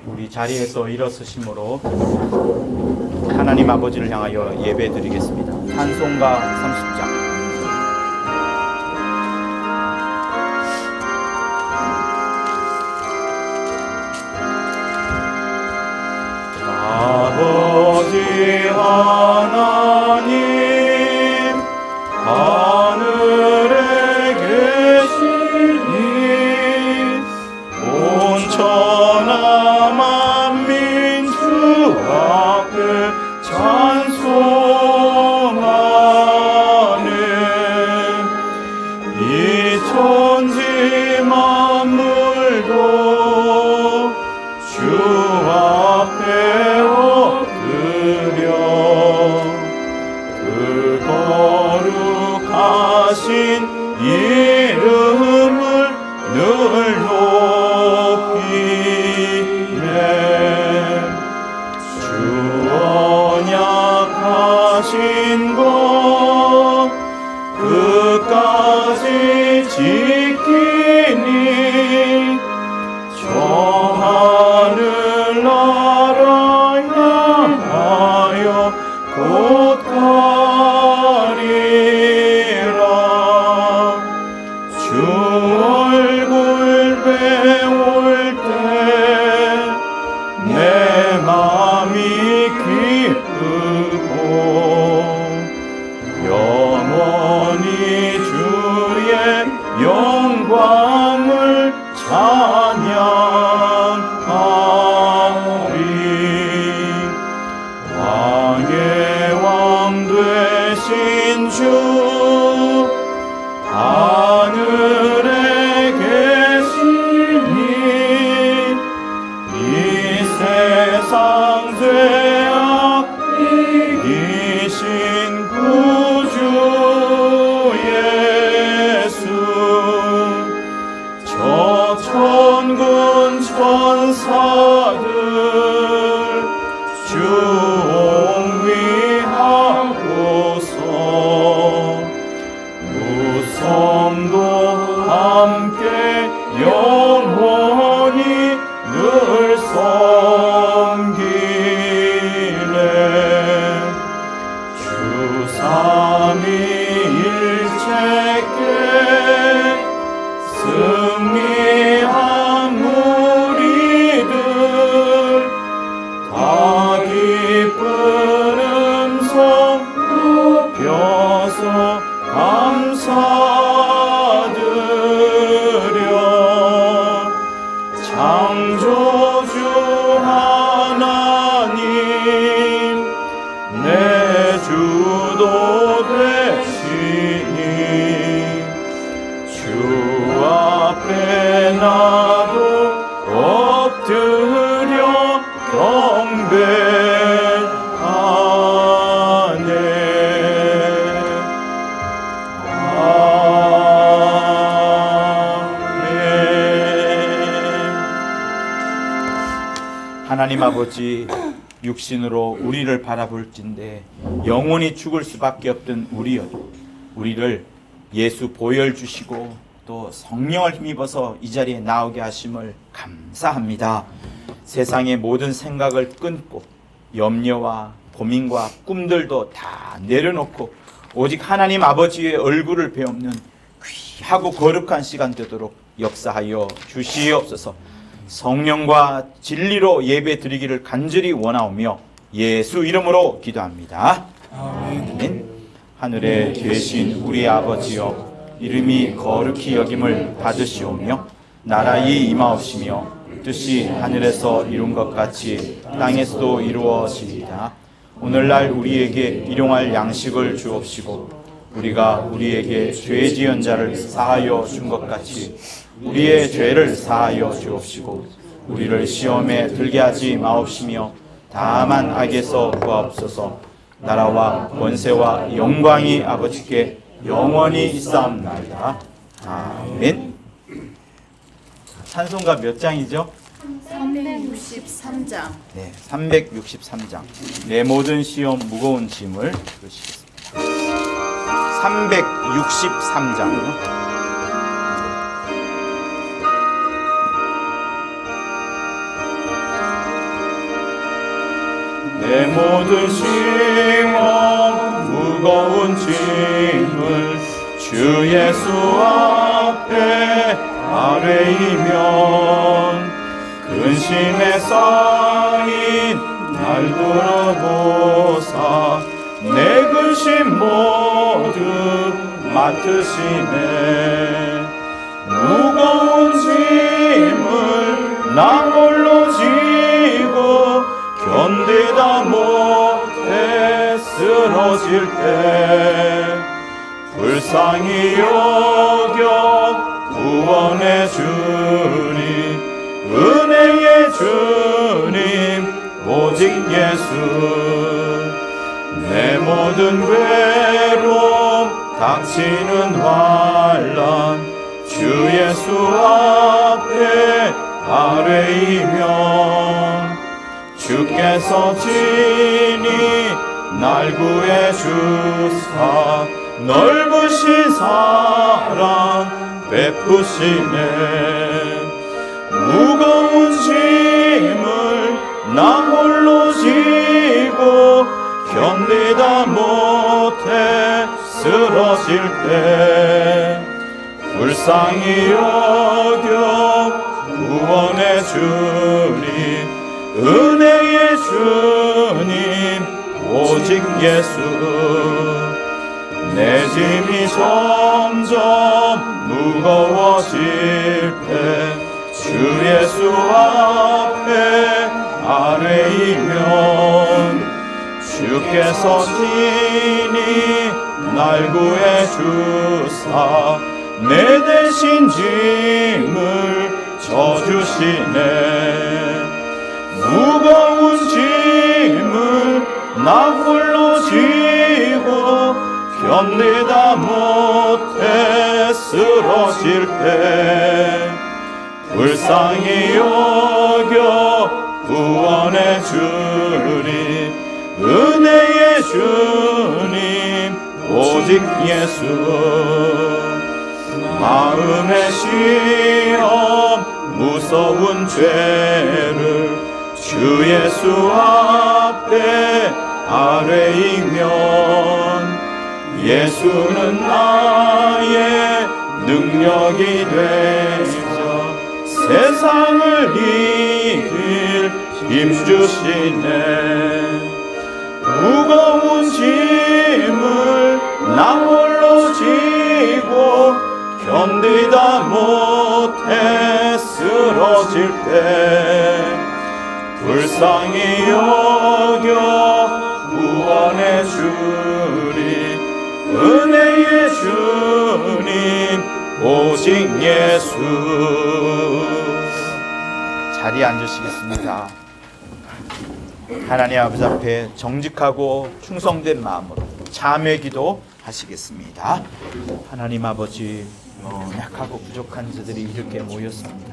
우리 자리에서 일어서심으로 하나님 아버지를 향하여 예배 드리겠습니다. 찬송가 30장. 아버지 하나님, 하늘에 계시니 온 천하 만민 주 앞에 찬송하네. 이 천지 만물도 주 앞에 엎드려 그 거룩하신 이름을 늘 높이네. 주 언약하신 것 끝까지 지키니 저 하늘나라 향하여 곧 가리라. 주 얼굴 배울 때 내 맘이 기쁘고 영원히 주의 영광을 찬양하리. 왕의 왕 되신 주 하늘에 계시니 이 세상 죄악 이기신 구주 예수, 저 천군 천사들 주 옹위하고서 무성도 함께 영원히 늘 섬기네. 주 삼위일체께 승리한 무리들 다 기쁜 음성 높여서 감사드려. 창조주 하나님 내 주도 되시니 주 앞에 나도 엎드려 경배하네. 하나님 아버지, 육신으로 우리를 바라볼진대 영원히 죽을 수밖에 없던 우리를 예수 보혈 주시고 또 성령을 힘입어서 이 자리에 나오게 하심을 감사합니다. 세상의 모든 생각을 끊고 염려와 고민과 꿈들도 다 내려놓고 오직 하나님 아버지의 얼굴을 배우는 귀하고 거룩한 시간 되도록 역사하여 주시옵소서. 성령과 진리로 예배 드리기를 간절히 원하오며 예수 이름으로 기도합니다. 아멘. 하늘에 계신 우리 아버지여, 이름이 거룩히 여김을 받으시오며 나라의 임하옵시며 뜻이 하늘에서 이룬 것 같이 땅에서도 이루어지이다. 오늘날 우리에게 일용할 양식을 주옵시고 우리가 우리에게 죄 지은 자를 사하여 준 것 같이 우리의 죄를 사하여 주옵시고 우리를 시험에 들게 하지 마옵시며 다만 악에서 구하옵소서. 나라와 권세와 영광이 아버지께 영원히 있사옵나이다. 아멘. 찬송가 몇 장이죠? 363장. 네, 363장. 내 모든 시험 무거운 짐을 들으시겠습니다. 363장이요. 내 모든 시험 무거운 짐을 주 예수 앞에 아뢰이면 근심에 쌓인 날 돌아보사 내 근심 모두 맡으시네. 무거운 짐을 나 홀로 지고 견디다 못해 쓰러질 때 불쌍히 여겨 구원해 주니 은혜의 주님 오직 예수. 내 모든 외로움 닥치는 환난 주 예수 앞에 아뢰이면 주께서 친히 날 구해 주사 넓으신 사랑 베푸시네. 무거운 짐을 나 홀로 지고 견디다 못해 쓰러질 때 불쌍히 여겨 구원해 주니 은혜의 주님 오직 예수. 내 짐이 점점 무거워질 때 주 예수 앞에 아뢰이면 주께서 친히 날 구해 주사 내 대신 짐을 져주시네. 무거운 짐을 나 홀로 지고 견디다 못해 쓰러질 때 불쌍히 여겨 구원해 주니 은혜의 주님 오직 예수. 마음의 시험 무서운 죄를 주 예수 앞에 아뢰이면 예수는 나의 능력이 되셔 세상을 이길 힘주시네. 무거운 짐을 나 홀로 지고 견디다 못해 쓰러질 때 불쌍히 여겨 구원해 주리 은혜의 주님 오직 예수. 자리에 앉으시겠습니다. 하나님 아버지 앞에 정직하고 충성된 마음으로 자매기도 하시겠습니다. 하나님 아버지, 약하고 부족한 자들이 이렇게 모였습니다.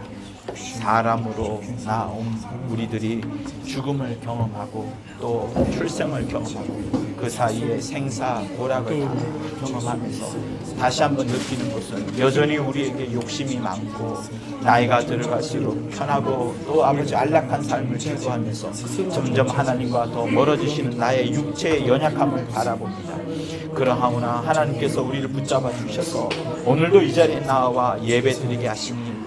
사람으로 나온 우리들이 죽음을 경험하고 또 출생을 경험하고 그 사이에 생사고락을 경험하면서 다시 한번 느끼는 것은 여전히 우리에게 욕심이 많고 나이가 들어갈수록 편하고 또 아버지 안락한 삶을 추구하면서 점점 하나님과 더 멀어지시는 나의 육체의 연약함을 바라봅니다. 그러하오나 하나님께서 우리를 붙잡아 주셔서 오늘도 이 자리에 나와 예배드리게 하시니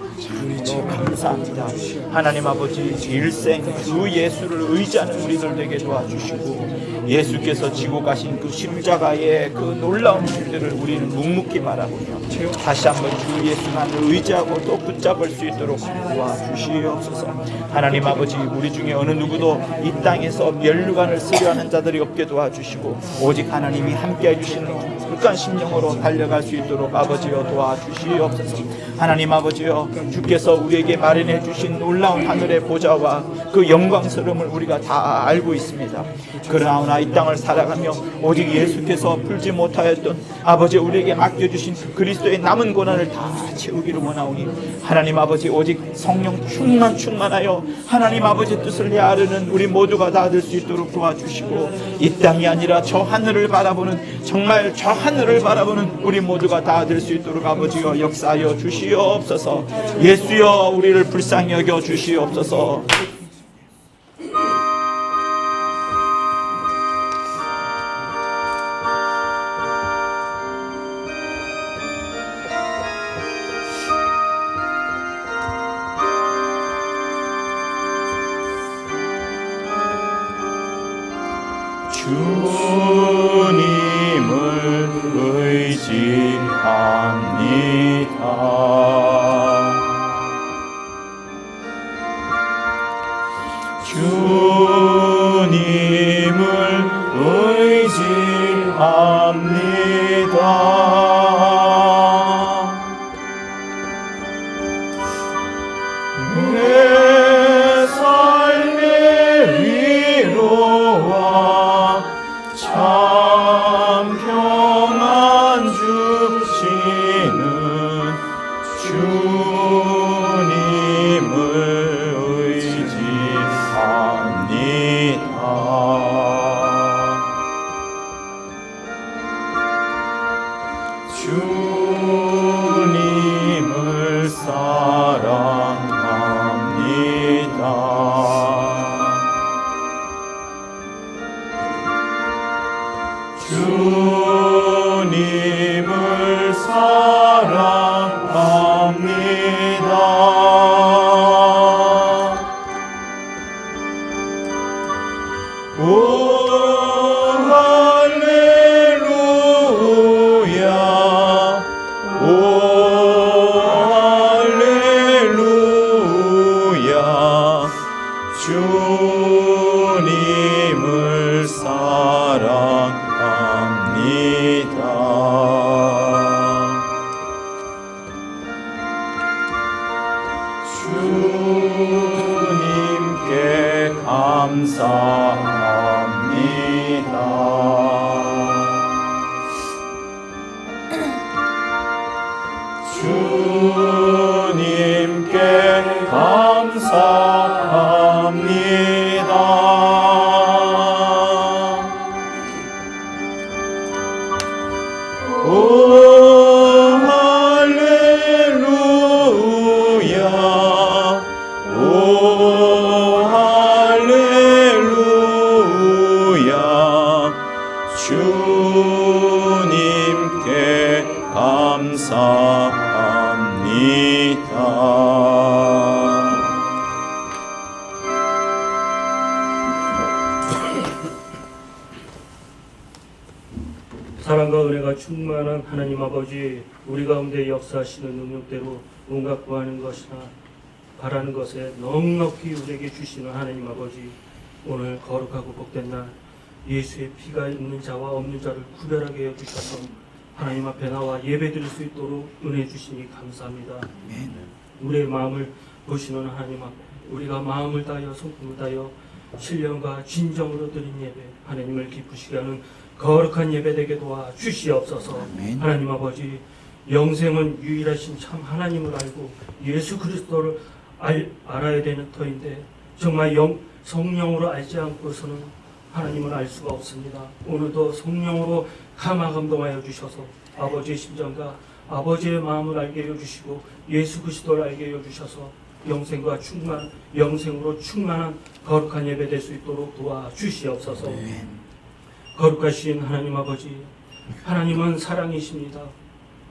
참으로 감사합니다. 하나님 아버지, 일생 그 예수를 의지하는 우리들 되게 도와주시고 예수께서 지고 가신 그 십자가의 그 놀라운 일들을 우리는 묵묵히 바라보며 다시 한번 주 예수만을 의지하고 또 붙잡을 수 있도록 도와주시옵소서. 하나님 아버지, 우리 중에 어느 누구도 이 땅에서 멸류관을 쓰려하는 자들이 없게 도와주시고 오직 하나님이 함께 해주시는 극한 심령으로 달려갈 수 있도록 아버지여 도와주시옵소서. 하나님 아버지여, 주께서 우리에게 마련해 주신 놀라운 하늘의 보좌와 그 영광스러움을 우리가 다 알고 있습니다. 그러나 이 땅을 살아가며 오직 예수께서 풀지 못하였던 아버지 우리에게 맡겨주신 그리스도의 남은 고난을 다 채우기를 원하오니 하나님 아버지, 오직 성령 충만하여 하나님 아버지 뜻을 헤아르는 우리 모두가 다 될 수 있도록 도와주시고 이 땅이 아니라 저 하늘을 바라보는, 정말 저 하늘을 바라보는 우리 모두가 다 될 수 있도록 아버지여 역사하여 주시옵소서. 예수여, 우리를 불쌍히 여겨 주시옵소서. 주님을 의지합니다. 주님을 의지합니다. 내 삶의 위로와 참 평안 주시는 주님을 의지합니다. 주님을 사랑합니다. 주님을 사랑합니다. 오 할렐루야, 오 할렐루야. 주님을 사랑합니다. 주님께 감사합니다. 주님께 감사합니다. 오 할렐루야, 오 할렐루야. 주님께 감사합니다. 사랑과 은혜가 충만한 하나님 아버지, 우리 가운데 역사하시는 능력대로 온갖 구하는 것이나 바라는 것에 넉넉히 우리에게 주시는 하나님 아버지, 오늘 거룩하고 복된 날 예수의 피가 있는 자와 없는 자를 구별하게 해주셔서 하나님 앞에 나와 예배드릴 수 있도록 은혜 주시니 감사합니다. 우리의 마음을 보시는 하나님 앞에 우리가 마음을 다하여 성품을 다하여 신령과 진정으로 드린 예배, 하나님을 기쁘시게 하는 거룩한 예배 되게 도와 주시옵소서. 하나님 아버지, 영생은 유일하신 참 하나님을 알고 예수 그리스도를 알아야 되는 터인데 정말 성령으로 알지 않고서는 하나님을 알 수가 없습니다. 오늘도 성령으로 감화감동하여 주셔서 아버지의 심정과 아버지의 마음을 알게 해주시고 예수 그리스도를 알게 해주셔서 영생으로 충만한 거룩한 예배 될 수 있도록 도와주시옵소서. 거룩하신 하나님 아버지, 하나님은 사랑이십니다.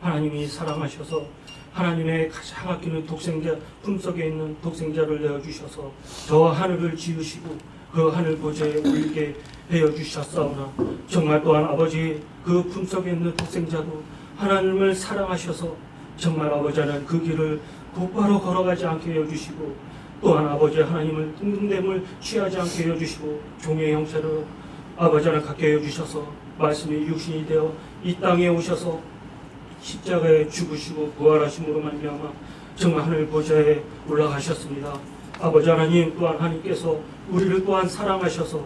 하나님이 사랑하셔서 하나님의 가장 아끼는 독생자, 품속에 있는 독생자를 내어주셔서 저 하늘을 지으시고 그 하늘 보좌에 올리게 되어주셨사오나 정말 또한 아버지 그 품속에 있는 독생자도 하나님을 사랑하셔서 정말 아버지는 그 길을 곧바로 걸어가지 않게 해주시고 또한 아버지 하나님을 뜬금됨을 취하지 않게 해주시고 종의 형체로 아버지를 갖게 해주셔서 말씀이 육신이 되어 이 땅에 오셔서 십자가에 죽으시고 부활하심으로 말미암아 정말 하늘 보좌에 올라가셨습니다. 아버지 하나님 또한 하나님께서 우리를 또한 사랑하셔서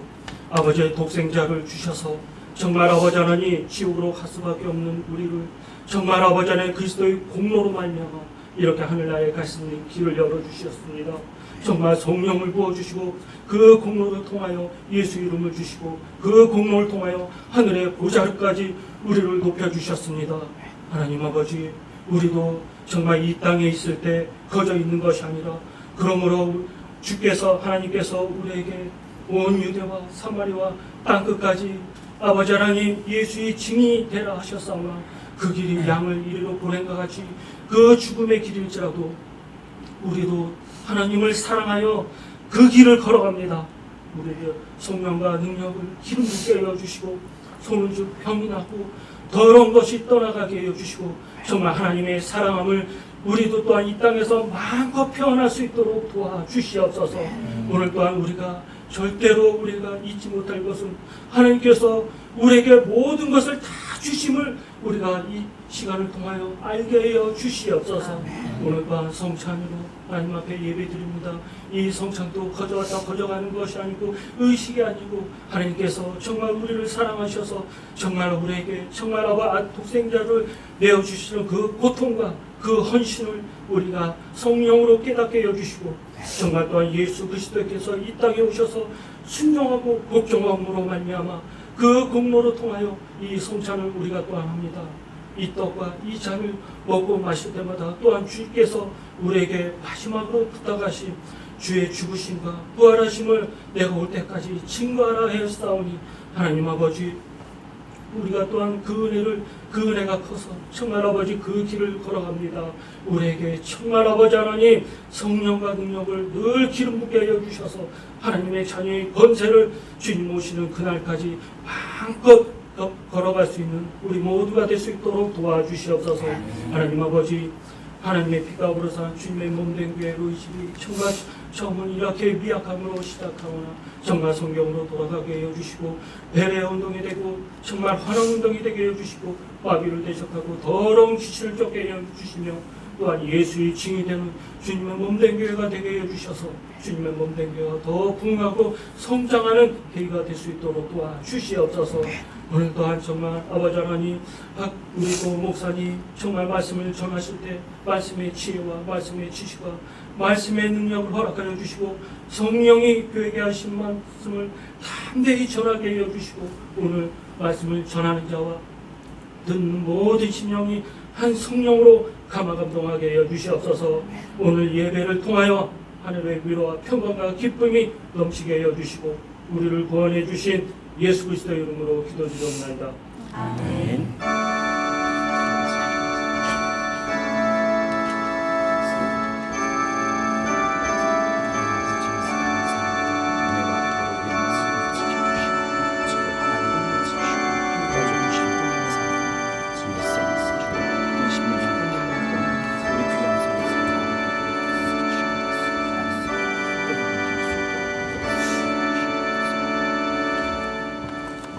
아버지의 독생자를 주셔서 정말 아버지 하나님 지옥으로 갈 수밖에 없는 우리를 정말 아버지 하나님 그리스도의 공로로 말미암아 이렇게 하늘나라에 갈 수 있는 길을 열어주셨습니다. 정말 성령을 부어주시고 그 공로를 통하여 예수 이름을 주시고 그 공로를 통하여 하늘의 보좌까지 우리를 높여주셨습니다. 하나님 아버지, 우리도 정말 이 땅에 있을 때 거저 있는 것이 아니라 그러므로 주께서 하나님께서 우리에게 온 유대와 사마리아와 땅끝까지 아버지 하나님 예수의 증인이 되라 하셨사오나 그 길이 양을 이리로 보낸 것 같이 그 죽음의 길일지라도 우리도 하나님을 사랑하여 그 길을 걸어갑니다. 우리에게 성령과 능력을 기름 붓게 하여 주시고 손을 쭉 병이 나고 더러운 것이 떠나가게 하여 주시고 정말 하나님의 사랑함을 우리도 또한 이 땅에서 마음껏 표현할 수 있도록 도와주시옵소서. 오늘 또한 우리가 절대로 우리가 잊지 못할 것은 하나님께서 우리에게 모든 것을 다 주심을 우리가 이 시간을 통하여 알게 하여 주시옵소서. 오늘 또한 성찬으로 하나님 앞에 예배드립니다. 이 성찬도 거저왔다 거저가는 것이 아니고 의식이 아니고 하나님께서 정말 우리를 사랑하셔서 정말 우리에게 정말 아바 독생자를 내어주시는 그 고통과 그 헌신을 우리가 성령으로 깨닫게 해주시고 정말 또한 예수 그리스도께서 이 땅에 오셔서 순종하고 복종함으로 말미암아 그 공로로 통하여 이 성찬을 우리가 또한 합니다. 이 떡과 이 잔을 먹고 마실 때마다 또한 주께서 우리에게 마지막으로 부탁하신 주의 죽으심과 부활하심을 내가 올 때까지 증거하라 하였사오니 하나님 아버지 우리가 또한 그 은혜가 커서 정말 아버지 그 길을 걸어갑니다. 우리에게 정말 아버지 하나님 성령과 능력을 늘 기름 붓게 하여 주셔서 하나님의 자녀의 권세를 주님 오시는 그날까지 마음껏 걸어갈 수 있는 우리 모두가 될 수 있도록 도와주시옵소서. 하나님 아버지 하나님의 피가 불어산 주님의 몸된 교회 로이십이 정말 처음은 이렇게 미약함으로 시작하거나 정말 성경으로 돌아가게 해주시고 배례 운동이 되고 정말 환원 운동이 되게 해주시고 마비를 대적하고 더러운 귀신을 쫓게 해주시며 또한 예수의 증이 되는 주님의 몸된 교회가 되게 해주셔서 주님의 몸된 교회가 더 부흥하고 성장하는 계기가 될 수 있도록 도와주시옵소서. 오늘 또한 정말 아버지 하나님 우리 고 목사님 정말 말씀을 전하실 때 말씀의 지혜와 말씀의 지식과 말씀의 능력을 허락하여 주시고 성령이 교회에 하신 말씀을 담대히 전하게 하여 주시고 오늘 말씀을 전하는 자와 듣는 모든 심령이 한 성령으로 감화감동하게 하여 주시옵소서. 오늘 예배를 통하여 하늘의 위로와 평강과 기쁨이 넘치게 하여 주시고 우리를 구원해 주신 예수 그리스도의 이름으로 기도드리옵나이다. 아멘.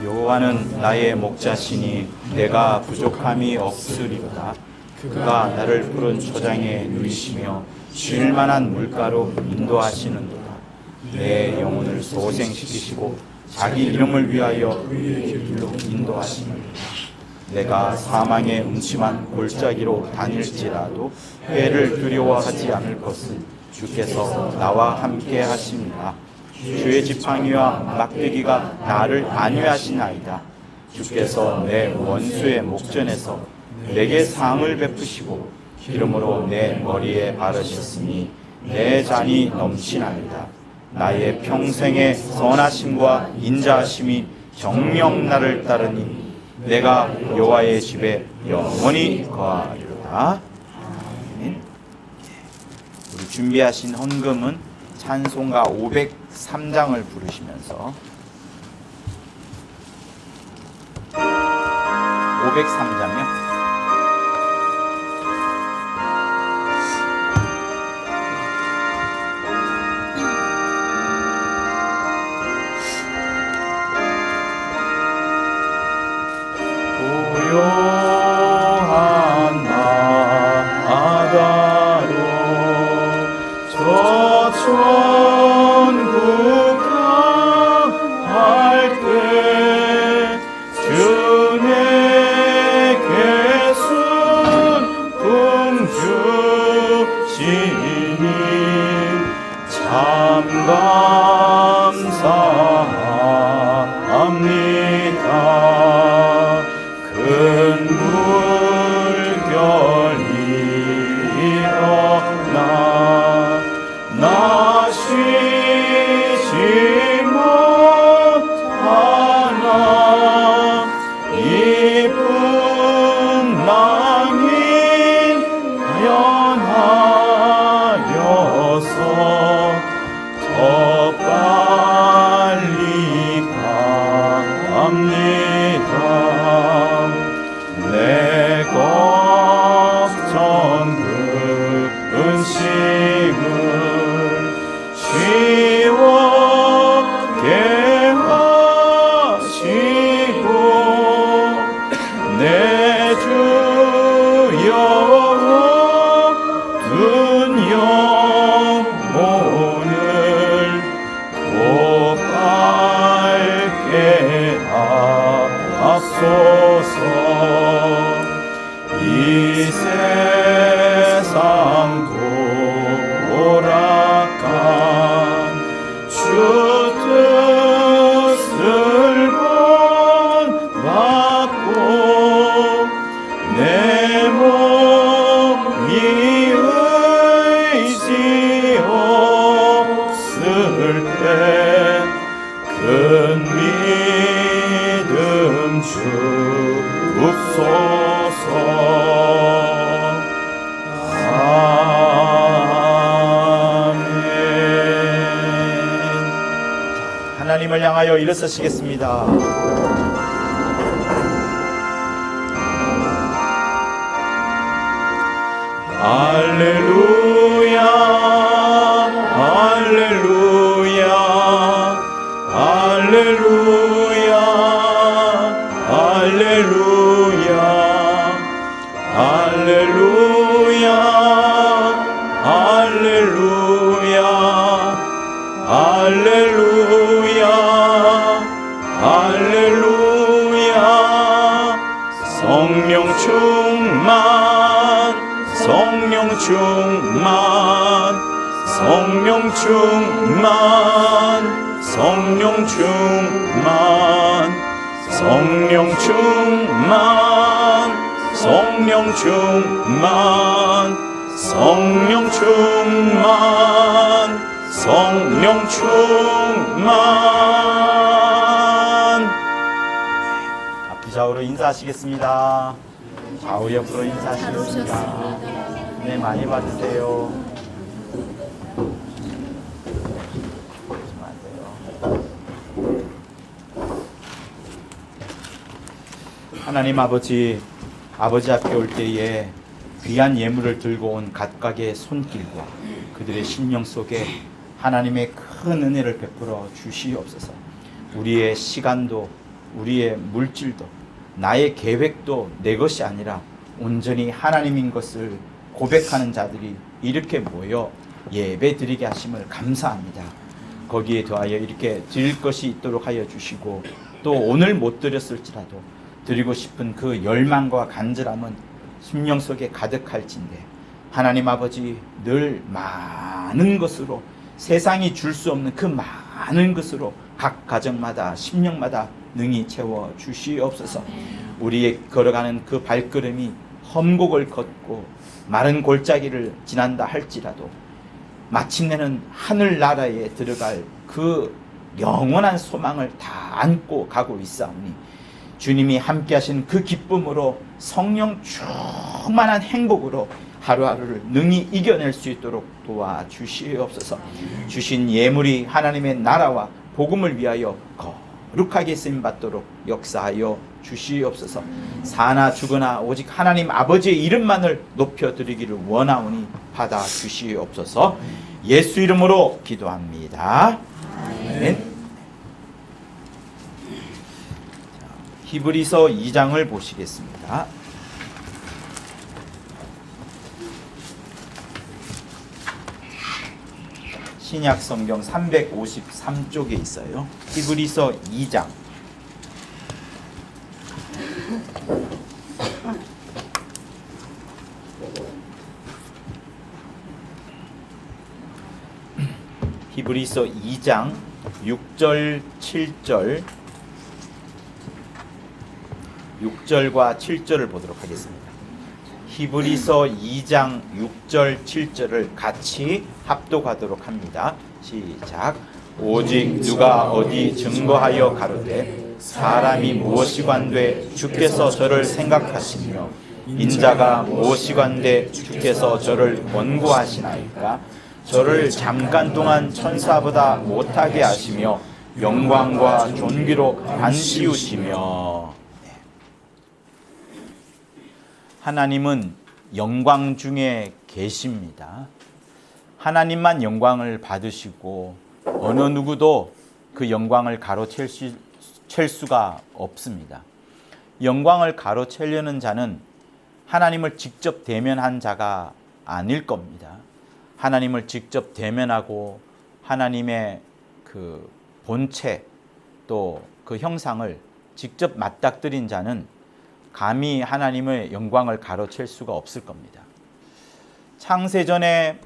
여호와는 나의 목자시니 내가 부족함이 없으리로다. 그가 나를 푸른 초장에 누이시며 쉴 만한 물가로 인도하시는도다. 내 영혼을 소생시키시고 자기 이름을 위하여 그의 길로 인도하시는도다. 내가 사망의 음침한 골짜기로 다닐지라도 해를 두려워하지 않을 것은 주께서 나와 함께 하십니다. 주의 지팡이와 막대기가 나를 안위하시나이다. 주께서 내 원수의 목전에서 내게 상을 베푸시고 기름으로 내 머리에 바르셨으니 내 잔이 넘치나이다. 나의 평생의 선하심과 인자하심이 정령 나를 따르니 내가 여호와의 집에 영원히 거하리로다. 아멘. 우리 준비하신 헌금은 찬송가 503장을 부르시면서 503장이요? 고요한 바다로 저 천국 갈 때 주 내게 예하시고 내 주 여호와 둔 영혼을 곧밝게 하소서. 이 세상 도락한 주 뜻을 본받고 내 몸이 의지 없을 때 큰 믿음 주옵소서. 아멘. 하나님을 향하여 일어서시겠습니다. 할렐루야, 할렐루야, 할렐루야, 할렐루야, 할렐루야, 할렐루야, 할렐루야, 할렐루야. 성령 충만, 성령 충만, 성령 충만, 성령 충만, 성령 충만, 성령 충만, 성령 충만, 성령 충만. 앞뒤 좌우로 인사하시겠습니다. 좌우 옆으로 인사하시겠습니다. 네, 많이 받으세요. 하나님 아버지 앞에 올 때에 귀한 예물을 들고 온 각각의 손길과 그들의 심령 속에 하나님의 큰 은혜를 베풀어 주시옵소서. 우리의 시간도 우리의 물질도 나의 계획도 내 것이 아니라 온전히 하나님인 것을 고백하는 자들이 이렇게 모여 예배 드리게 하심을 감사합니다. 거기에 더하여 이렇게 드릴 것이 있도록 하여 주시고, 또 오늘 못 드렸을지라도 드리고 싶은 그 열망과 간절함은 심령 속에 가득할진대 하나님 아버지 늘 많은 것으로, 세상이 줄 수 없는 그 많은 것으로 각 가정마다 심령마다 능히 채워 주시옵소서. 우리의 걸어가는 그 발걸음이 험곡을 걷고 마른 골짜기를 지난다 할지라도 마침내는 하늘나라에 들어갈 그 영원한 소망을 다 안고 가고 있사오니, 주님이 함께 하신 그 기쁨으로 성령 충만한 행복으로 하루하루를 능히 이겨낼 수 있도록 도와주시옵소서. 주신 예물이 하나님의 나라와 복음을 위하여 거룩하게 쓰임받도록 역사하여 주시옵소서. 사나 죽으나 오직 하나님 아버지의 이름만을 높여드리기를 원하오니 받아 주시옵소서. 예수 이름으로 기도합니다. 아멘. 히브리서 2장을 보시겠습니다. 신약 성경 353쪽에 있어요. 히브리서 2장. 히브리서 2장 6절 7절 6절과 7절을 보도록 하겠습니다. 히브리서 2장 6절 7절을 같이 합독하도록 합니다. 시작. 오직 누가 어디 증거하여 가로되 사람이 무엇이관되 주께서 저를 생각하시며 인자가 무엇이관데 주께서 저를 권고하시나이까. 저를 잠깐 동안 천사보다 못하게 하시며 영광과 존귀로 안씌우시며. 하나님은 영광 중에 계십니다. 하나님만 영광을 받으시고 어느 누구도 그 영광을 챌 수가 없습니다. 영광을 가로채려는 자는 하나님을 직접 대면한 자가 아닐 겁니다. 하나님을 직접 대면하고 하나님의 그 본체 또 그 형상을 직접 맞닥뜨린 자는 감히 하나님의 영광을 가로챌 수가 없을 겁니다. 창세전에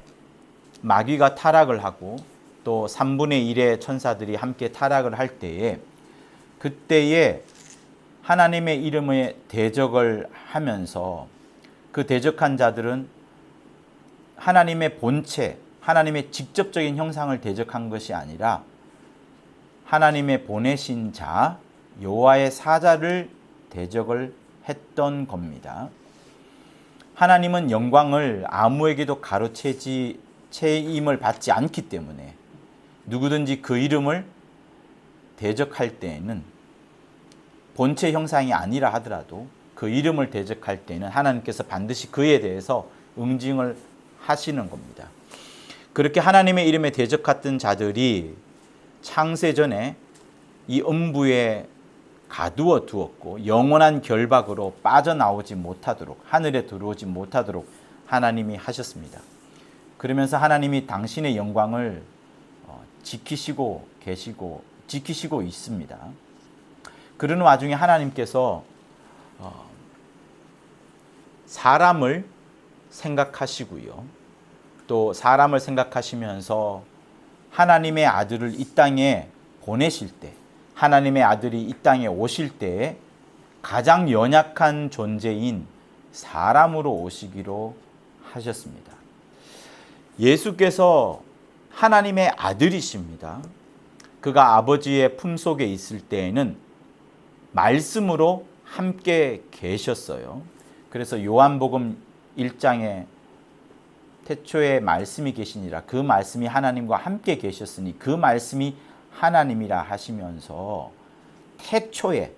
마귀가 타락을 하고 또 3분의 1의 천사들이 함께 타락을 할 때에 그때에 하나님의 이름에 대적을 하면서 그 대적한 자들은 하나님의 본체, 하나님의 직접적인 형상을 대적한 것이 아니라 하나님의 보내신 자, 여호와의 사자를 대적을 했던 겁니다. 하나님은 영광을 아무에게도 가로채임을 받지 않기 때문에 누구든지 그 이름을 대적할 때에는 본체 형상이 아니라 하더라도 그 이름을 대적할 때는 하나님께서 반드시 그에 대해서 응징을 하시는 겁니다. 그렇게 하나님의 이름에 대적했던 자들이 창세전에 이 음부에 가두어 두었고 영원한 결박으로 빠져나오지 못하도록 하늘에 들어오지 못하도록 하나님이 하셨습니다. 그러면서 하나님이 당신의 영광을 지키시고 있습니다. 그러는 와중에 하나님께서 사람을 생각하시고요. 또 사람을 생각하시면서 하나님의 아들을 이 땅에 보내실 때, 하나님의 아들이 이 땅에 오실 때에 가장 연약한 존재인 사람으로 오시기로 하셨습니다. 예수께서 하나님의 아들이십니다. 그가 아버지의 품속에 있을 때에는 말씀으로 함께 계셨어요. 그래서 요한복음 1장에 태초에 말씀이 계시니라, 그 말씀이 하나님과 함께 계셨으니 그 말씀이 하나님이라 하시면서 태초에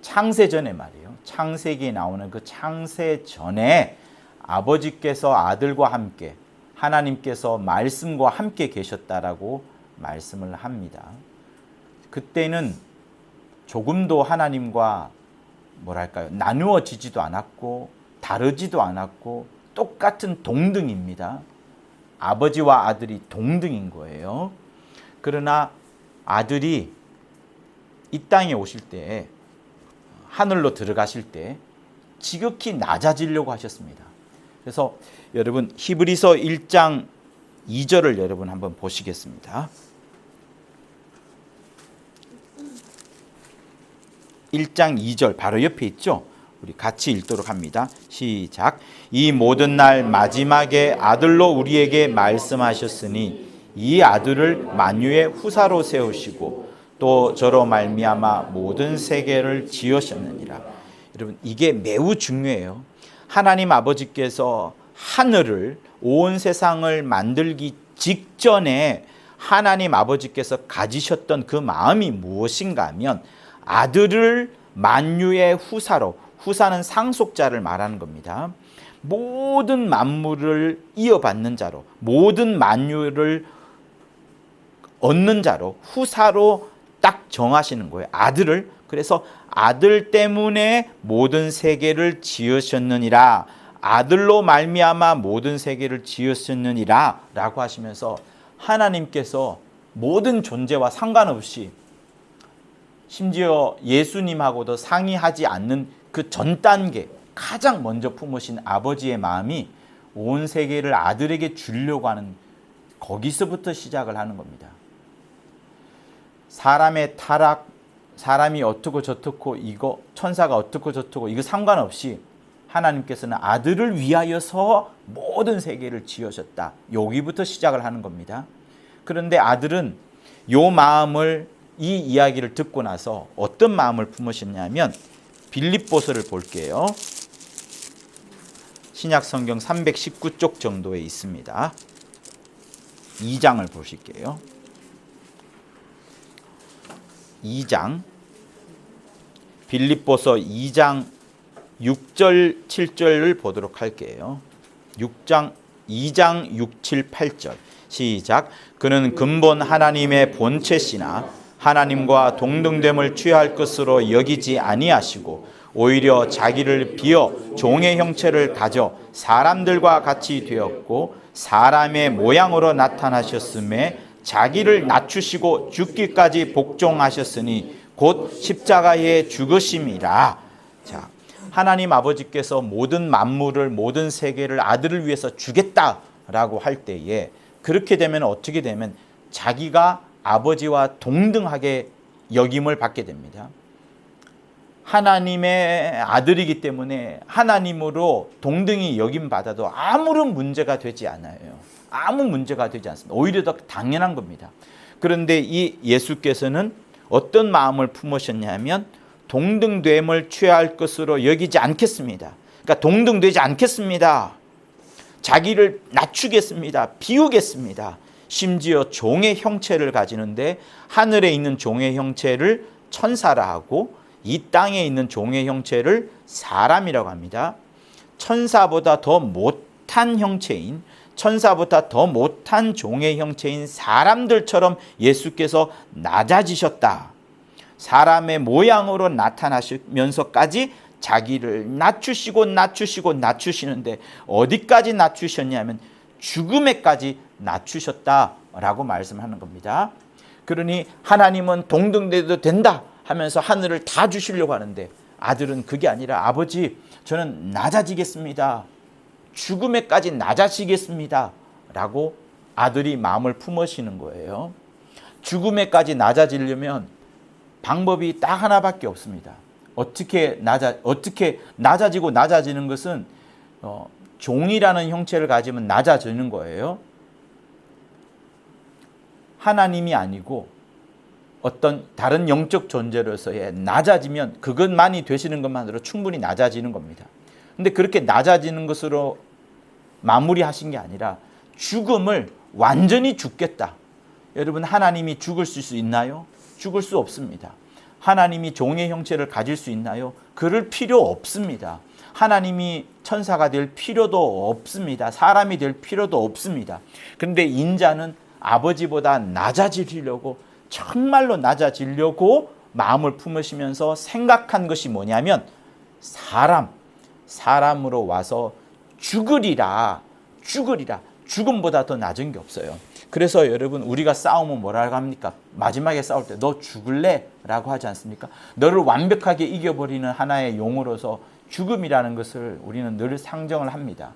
창세전에 말이에요. 창세기에 나오는 그 창세전에 아버지께서 아들과 함께 하나님께서 말씀과 함께 계셨다라고 말씀을 합니다. 그때는 조금도 하나님과 나누어지지도 않았고 다르지도 않았고 똑같은 동등입니다. 아버지와 아들이 동등인 거예요. 그러나 아들이 이 땅에 오실 때, 하늘로 들어가실 때 지극히 낮아지려고 하셨습니다. 그래서 여러분 히브리서 1장 2절을 여러분 한번 보시겠습니다. 1장 2절 바로 옆에 있죠? 우리 같이 읽도록 합니다. 시작. 이 모든 날 마지막에 아들로 우리에게 말씀하셨으니 이 아들을 만유의 후사로 세우시고 또 저로 말미암아 모든 세계를 지으셨느니라. 여러분 이게 매우 중요해요. 하나님 아버지께서 하늘을 온 세상을 만들기 직전에 하나님 아버지께서 가지셨던 그 마음이 무엇인가 하면 아들을 만유의 후사로, 후사는 상속자를 말하는 겁니다. 모든 만물을 이어받는 자로, 모든 만유를 얻는 자로, 후사로 딱 정하시는 거예요. 아들을. 그래서 아들 때문에 모든 세계를 지으셨느니라, 아들로 말미암아 모든 세계를 지으셨느니라 라고 하시면서 하나님께서 모든 존재와 상관없이 심지어 예수님하고도 상의하지 않는 그 전 단계, 가장 먼저 품으신 아버지의 마음이 온 세계를 아들에게 주려고 하는, 거기서부터 시작을 하는 겁니다. 사람의 타락, 사람이 어떻고 저떻고 이거 천사가 어떻고 저떻고 이거 상관없이 하나님께서는 아들을 위하여서 모든 세계를 지으셨다. 여기부터 시작을 하는 겁니다. 그런데 아들은 요 마음을, 이 이야기를 듣고 나서 어떤 마음을 품으셨냐면 빌립보서를 볼게요. 신약 성경 319쪽 정도에 있습니다. 2장을 보실게요. 2장, 빌립보서 2장 6절 7절을 보도록 할게요. 2장 6, 7, 8절 시작. 그는 근본 하나님의 본체시나 하나님과 동등됨을 취할 것으로 여기지 아니하시고 오히려 자기를 비어 종의 형체를 가져 사람들과 같이 되었고 사람의 모양으로 나타나셨음에 자기를 낮추시고 죽기까지 복종하셨으니 곧 십자가에 죽으심이라. 자, 하나님 아버지께서 모든 만물을, 모든 세계를 아들을 위해서 주겠다라고 할 때에 그렇게 되면 어떻게 되면 자기가 아버지와 동등하게 여김을 받게 됩니다. 하나님의 아들이기 때문에 하나님으로 동등히 여김받아도 아무런 문제가 되지 않아요. 아무 문제가 되지 않습니다. 오히려 더 당연한 겁니다. 그런데 이 예수께서는 어떤 마음을 품으셨냐면 동등됨을 취할 것으로 여기지 않겠습니다. 그러니까 동등되지 않겠습니다. 자기를 낮추겠습니다. 비우겠습니다. 심지어 종의 형체를 가지는데 하늘에 있는 종의 형체를 천사라 하고 이 땅에 있는 종의 형체를 사람이라고 합니다. 천사보다 더 못한 형체인, 천사보다 더 못한 종의 형체인 사람들처럼 예수께서 낮아지셨다. 사람의 모양으로 나타나시면서까지 자기를 낮추시는데 어디까지 낮추셨냐면 죽음에까지 낮추셨다라고 말씀하는 겁니다. 그러니 하나님은 동등돼도 된다 하면서 하늘을 다 주시려고 하는데 아들은 그게 아니라 아버지 저는 낮아지겠습니다. 죽음에까지 낮아지겠습니다. 라고 아들이 마음을 품으시는 거예요. 죽음에까지 낮아지려면 방법이 딱 하나밖에 없습니다. 어떻게 낮아지고 낮아지는 것은 종이라는 형체를 가지면 낮아지는 거예요. 하나님이 아니고 어떤 다른 영적 존재로서의 낮아지면 그것만이 되시는 것만으로 충분히 낮아지는 겁니다. 근데 그렇게 낮아지는 것으로 마무리하신 게 아니라 죽음을 완전히 죽겠다. 여러분 하나님이 죽을 수 있나요? 죽을 수 없습니다. 하나님이 종의 형체를 가질 수 있나요? 그럴 필요 없습니다. 하나님이 천사가 될 필요도 없습니다. 사람이 될 필요도 없습니다. 그런데 인자는 아버지보다 낮아지려고 정말로 낮아지려고 마음을 품으시면서 생각한 것이 뭐냐면 사람으로 와서 죽으리라. 죽음보다 더 낮은 게 없어요. 그래서 여러분 우리가 싸우면 뭐라고 합니까? 마지막에 싸울 때 너 죽을래? 라고 하지 않습니까? 너를 완벽하게 이겨버리는 하나의 용어로서 죽음이라는 것을 우리는 늘 상정을 합니다.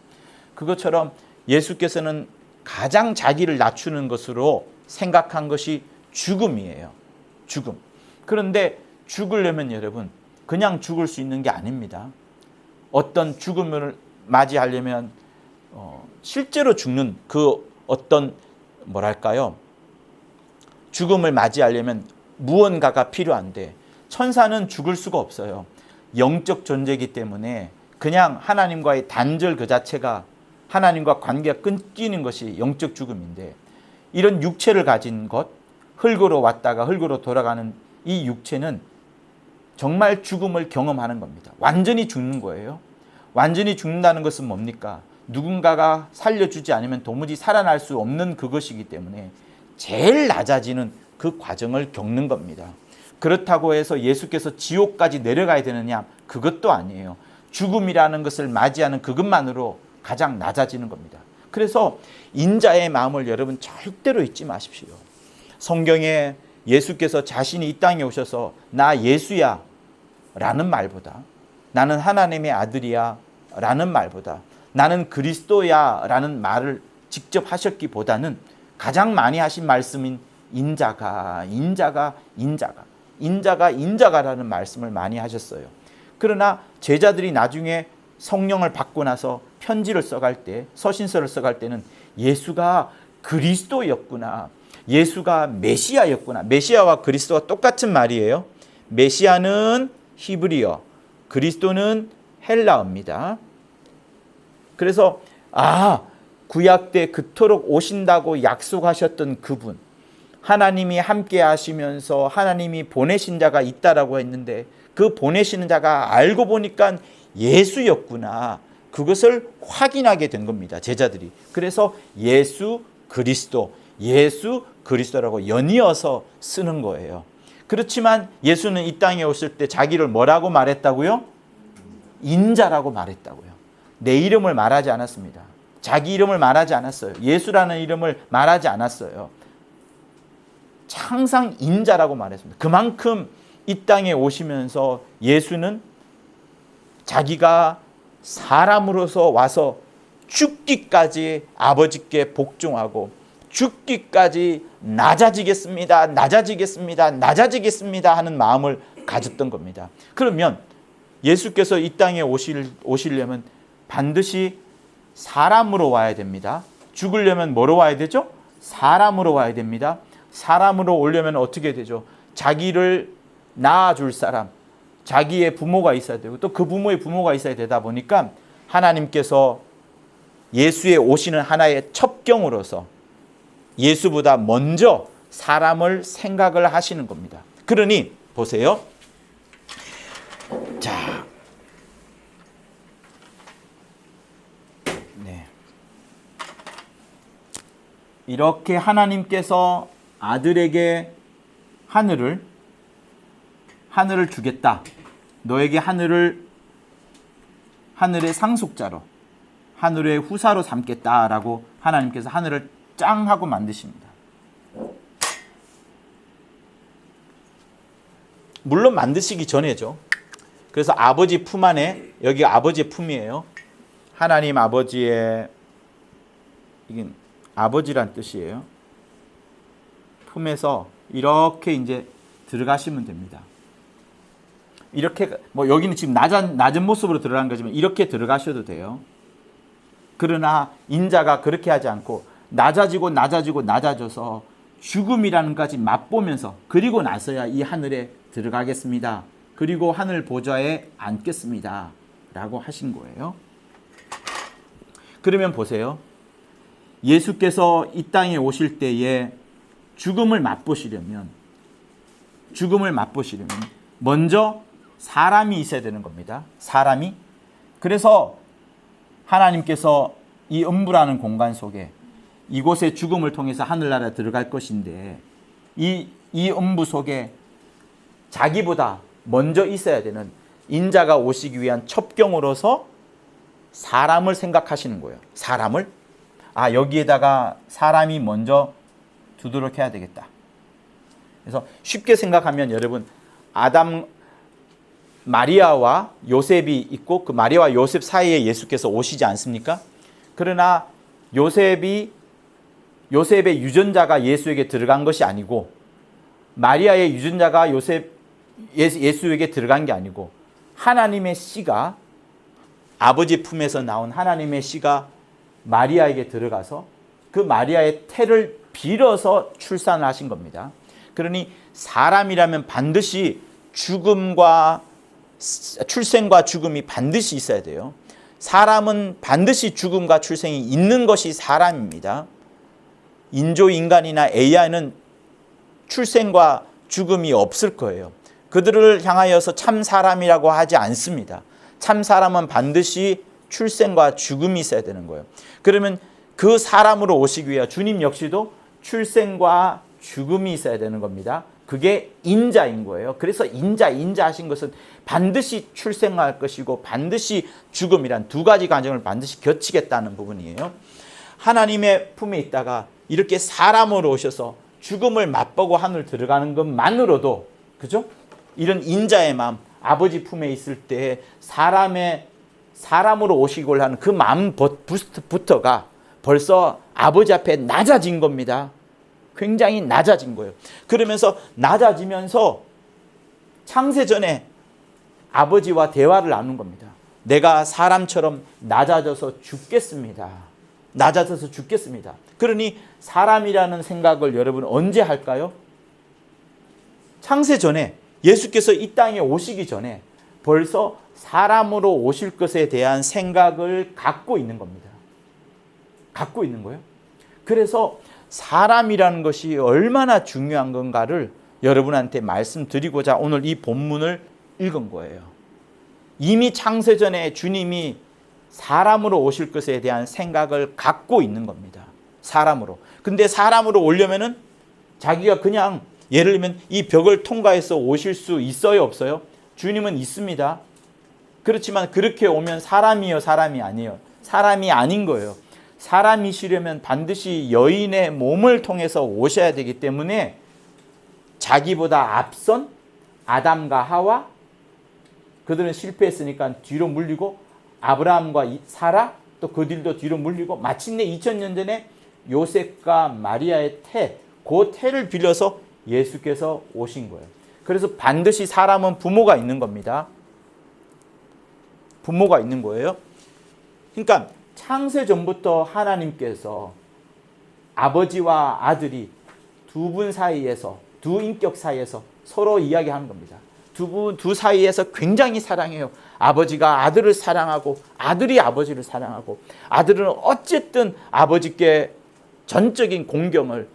그것처럼 예수께서는 가장 자기를 낮추는 것으로 생각한 것이 죽음이에요. 죽음. 그런데 죽으려면 여러분 그냥 죽을 수 있는 게 아닙니다. 어떤 죽음을 맞이하려면 실제로 죽는 그 어떤 죽음을 맞이하려면 무언가가 필요한데 천사는 죽을 수가 없어요. 영적 존재이기 때문에 그냥 하나님과의 단절 그 자체가 하나님과 관계가 끊기는 것이 영적 죽음인데 이런 육체를 가진 것, 흙으로 왔다가 흙으로 돌아가는 이 육체는 정말 죽음을 경험하는 겁니다. 완전히 죽는 거예요. 완전히 죽는다는 것은 뭡니까? 누군가가 살려주지 않으면 도무지 살아날 수 없는 그것이기 때문에 제일 낮아지는 그 과정을 겪는 겁니다. 그렇다고 해서 예수께서 지옥까지 내려가야 되느냐? 그것도 아니에요. 죽음이라는 것을 맞이하는 그것만으로 가장 낮아지는 겁니다. 그래서 인자의 마음을 여러분 절대로 잊지 마십시오. 성경에 예수께서 자신이 이 땅에 오셔서 나 예수야 라는 말보다 나는 하나님의 아들이야 라는 말보다 나는 그리스도야 라는 말을 직접 하셨기보다는 가장 많이 하신 말씀인 인자가라는 말씀을 많이 하셨어요. 그러나 제자들이 나중에 성령을 받고 나서 편지를 써갈 때, 서신서를 써갈 때는 예수가 그리스도였구나, 예수가 메시아였구나. 메시아와 그리스도가 똑같은 말이에요. 메시아는 히브리어, 그리스도는 헬라어입니다. 그래서 구약 때 그토록 오신다고 약속하셨던 그분, 하나님이 함께 하시면서 하나님이 보내신 자가 있다라고 했는데 그 보내시는 자가 알고 보니까 예수였구나. 그것을 확인하게 된 겁니다. 제자들이. 그래서 예수 그리스도라고 연이어서 쓰는 거예요. 그렇지만 예수는 이 땅에 오실 때 자기를 뭐라고 말했다고요? 인자라고 말했다고요. 내 이름을 말하지 않았습니다. 자기 이름을 말하지 않았어요. 예수라는 이름을 말하지 않았어요. 항상 인자라고 말했습니다. 그만큼 이 땅에 오시면서 예수는 자기가 사람으로서 와서 죽기까지 아버지께 복종하고 죽기까지 낮아지겠습니다. 낮아지겠습니다. 낮아지겠습니다 하는 마음을 가졌던 겁니다. 그러면 예수께서 이 땅에 오시려면 반드시 사람으로 와야 됩니다. 죽으려면 뭐로 와야 되죠? 사람으로 와야 됩니다. 사람으로 오려면 어떻게 되죠? 자기를 낳아줄 사람, 자기의 부모가 있어야 되고 또 그 부모의 부모가 있어야 되다 보니까 하나님께서 예수의 오시는 하나의 첩경으로서 예수보다 먼저 사람을 생각을 하시는 겁니다. 그러니 보세요. 자, 네. 이렇게 하나님께서 아들에게 하늘을 주겠다. 너에게 하늘의 상속자로, 하늘의 후사로 삼겠다라고 하나님께서 하늘을 짱 하고 만드십니다. 물론 만드시기 전에죠. 그래서 아버지 품 안에, 여기 아버지의 품이에요. 하나님 아버지의, 이게 아버지란 뜻이에요. 품에서 이렇게 이제 들어가시면 됩니다. 이렇게 뭐 여기는 지금 낮은 모습으로 들어간 거지만 이렇게 들어가셔도 돼요. 그러나 인자가 그렇게 하지 않고 낮아져서 죽음이라는 것까지 맛보면서 그리고 나서야 이 하늘에 들어가겠습니다. 그리고 하늘 보좌에 앉겠습니다. 라고 하신 거예요. 그러면 보세요. 예수께서 이 땅에 오실 때에 죽음을 맛보시려면 먼저 사람이 있어야 되는 겁니다. 사람이. 그래서 하나님께서 이 음부라는 공간 속에 이곳에 죽음을 통해서 하늘나라에 들어갈 것인데 이 음부 속에 자기보다 먼저 있어야 되는 인자가 오시기 위한 첩경으로서 사람을 생각하시는 거예요. 사람을. 여기에다가 사람이 먼저 두도록 해야 되겠다. 그래서 쉽게 생각하면 여러분 마리아와 요셉이 있고 그 마리아와 요셉 사이에 예수께서 오시지 않습니까? 그러나 요셉의 유전자가 예수에게 들어간 것이 아니고 마리아의 유전자가 예수에게 들어간 게 아니고 하나님의 씨가 아버지 품에서 나온 하나님의 씨가 마리아에게 들어가서 그 마리아의 태를 빌어서 출산을 하신 겁니다. 그러니 사람이라면 반드시 출생과 죽음이 반드시 있어야 돼요. 사람은 반드시 죽음과 출생이 있는 것이 사람입니다. 인조인간이나 AI는 출생과 죽음이 없을 거예요. 그들을 향하여서 참 사람이라고 하지 않습니다. 참 사람은 반드시 출생과 죽음이 있어야 되는 거예요. 그러면 그 사람으로 오시기 위해 주님 역시도 출생과 죽음이 있어야 되는 겁니다. 그게 인자인 거예요. 그래서 인자 하신 것은 반드시 출생할 것이고 반드시 죽음이란 두 가지 과정을 반드시 거치겠다는 부분이에요. 하나님의 품에 있다가 이렇게 사람으로 오셔서 죽음을 맛보고 하늘 들어가는 것만으로도, 그죠? 이런 인자의 마음, 아버지 품에 있을 때 사람으로 오시고 하는 그 마음부터가 벌써 아버지 앞에 낮아진 겁니다. 굉장히 낮아진 거예요. 그러면서 낮아지면서 창세전에 아버지와 대화를 나눈 겁니다. 내가 사람처럼 낮아져서 죽겠습니다. 그러니 사람이라는 생각을 여러분 언제 할까요? 창세전에 예수께서 이 땅에 오시기 전에 벌써 사람으로 오실 것에 대한 생각을 갖고 있는 겁니다. 갖고 있는 거예요. 그래서 사람이라는 것이 얼마나 중요한 건가를 여러분한테 말씀드리고자 오늘 이 본문을 읽은 거예요. 이미 창세전에 주님이 사람으로 오실 것에 대한 생각을 갖고 있는 겁니다. 사람으로. 근데 사람으로 오려면은 자기가 그냥 예를 들면 이 벽을 통과해서 오실 수 있어요, 없어요? 주님은 있습니다. 그렇지만 그렇게 오면 사람이요, 사람이 아니에요. 사람이 아닌 거예요. 사람이시려면 반드시 여인의 몸을 통해서 오셔야 되기 때문에 자기보다 앞선 아담과 하와, 그들은 실패했으니까 뒤로 물리고, 아브라함과 사라, 또 그들도 뒤로 물리고, 마침내 2000년 전에 요셉과 마리아의 태, 그 태를 빌려서 예수께서 오신 거예요. 그래서 반드시 사람은 부모가 있는 겁니다. 부모가 있는 거예요. 그러니까 창세 전부터 하나님께서 아버지와 아들이 두 분 사이에서, 두 인격 사이에서 서로 이야기하는 겁니다. 두 사이에서 굉장히 사랑해요. 아버지가 아들을 사랑하고 아들이 아버지를 사랑하고, 아들은 어쨌든 아버지께 전적인 공경을,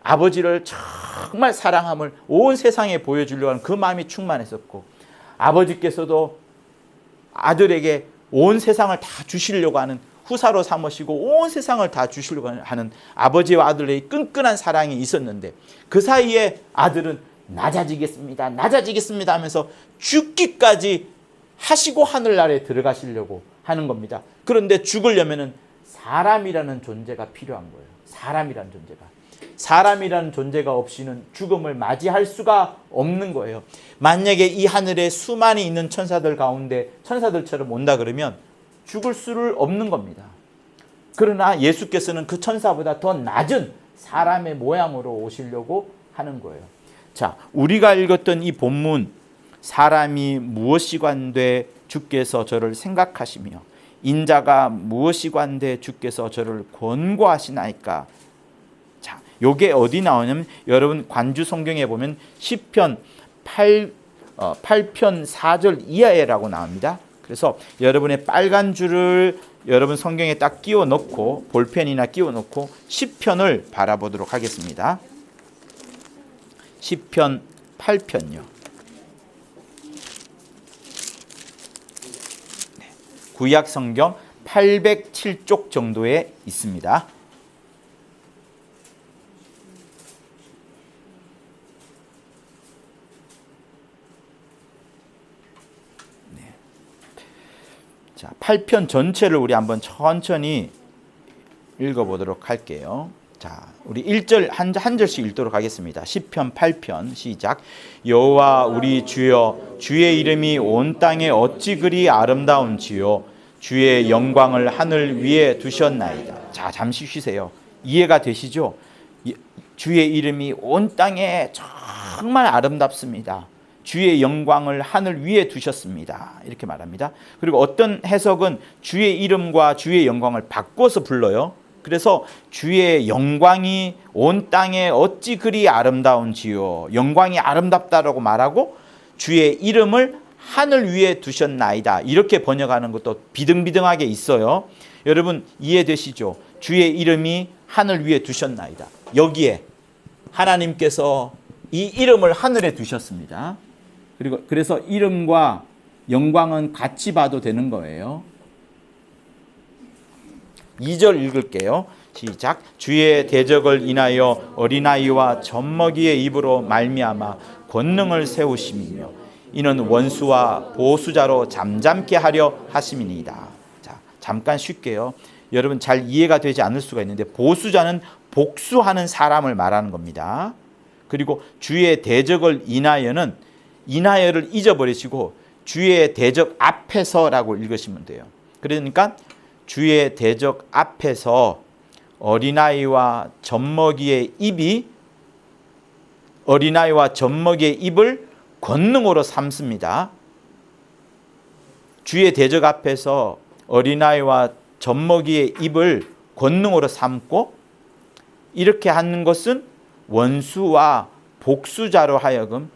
아버지를 정말 사랑함을 온 세상에 보여주려고 하는 그 마음이 충만했었고, 아버지께서도 아들에게 온 세상을 다 주시려고 하는, 후사로 삼으시고 온 세상을 다 주시려고 하는 아버지와 아들의 끈끈한 사랑이 있었는데, 그 사이에 아들은 낮아지겠습니다, 낮아지겠습니다 하면서 죽기까지 하시고 하늘나라에 들어가시려고 하는 겁니다. 그런데 죽으려면은 사람이라는 존재가 필요한 거예요. 사람이라는 존재가 없이는 죽음을 맞이할 수가 없는 거예요. 만약에 이 하늘에 수많이 있는 천사들 가운데 천사들처럼 온다 그러면 죽을 수를 없는 겁니다. 그러나 예수께서는 그 천사보다 더 낮은 사람의 모양으로 오시려고 하는 거예요. 자, 우리가 읽었던 이 본문, 사람이 무엇이관되 주께서 저를 생각하시며 인자가 무엇이관되 주께서 저를 권고하시나이까. 자, 요게 어디 나오냐면, 여러분 관주 성경에 보면 시편 8편 4절 이하에라고 나옵니다. 그래서 여러분의 빨간 줄을 여러분 성경에 딱 끼워 넣고, 볼펜이나 끼워 넣고 시편을 바라보도록 하겠습니다. 시편 8편요. 구약 성경 807쪽 정도에 있습니다. 자, 8편 전체를 우리 한번 천천히 읽어보도록 할게요. 자, 우리 1절 한 절씩 읽도록 하겠습니다. 시편 8편 시작. 여호와 우리 주여, 주의 이름이 온 땅에 어찌 그리 아름다운지요. 주의 영광을 하늘 위에 두셨나이다. 자, 잠시 쉬세요. 이해가 되시죠? 주의 이름이 온 땅에 정말 아름답습니다. 주의 영광을 하늘 위에 두셨습니다. 이렇게 말합니다. 그리고 어떤 해석은 주의 이름과 주의 영광을 바꿔서 불러요. 그래서 주의 영광이 온 땅에 어찌 그리 아름다운지요. 영광이 아름답다라고 말하고 주의 이름을 하늘 위에 두셨나이다. 이렇게 번역하는 것도 비등비등하게 있어요. 여러분 이해되시죠? 주의 이름이 하늘 위에 두셨나이다. 여기에 하나님께서 이 이름을 하늘에 두셨습니다. 그리고 그래서 이름과 영광은 같이 봐도 되는 거예요. 2절 읽을게요. 시작. 주의 대적을 인하여 어린아이와 젖먹이의 입으로 말미암아 권능을 세우심이며 이는 원수와 보수자로 잠잠케 하려 하심이니이다. 자, 잠깐 쉴게요. 여러분 잘 이해가 되지 않을 수가 있는데, 보수자는 복수하는 사람을 말하는 겁니다. 그리고 주의 대적을 인하여는 인하여를 잊어버리시고 주의 대적 앞에서라고 읽으시면 돼요. 그러니까 주의 대적 앞에서 어린아이와 젖먹이의 입을 권능으로 삼습니다. 주의 대적 앞에서 어린아이와 젖먹이의 입을 권능으로 삼고, 이렇게 하는 것은 원수와 복수자로 하여금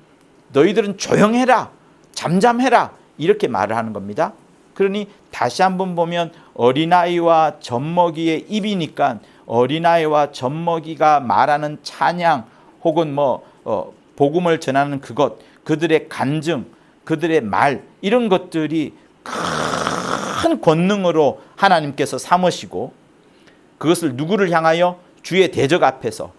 너희들은 조용해라, 잠잠해라, 이렇게 말을 하는 겁니다. 그러니 다시 한번 보면 어린아이와 젖먹이의 입이니까 어린아이와 젖먹이가 말하는 찬양 혹은 복음을 전하는 그것, 그들의 간증, 그들의 말, 이런 것들이 큰 권능으로 하나님께서 삼으시고, 그것을 누구를 향하여? 주의 대적 앞에서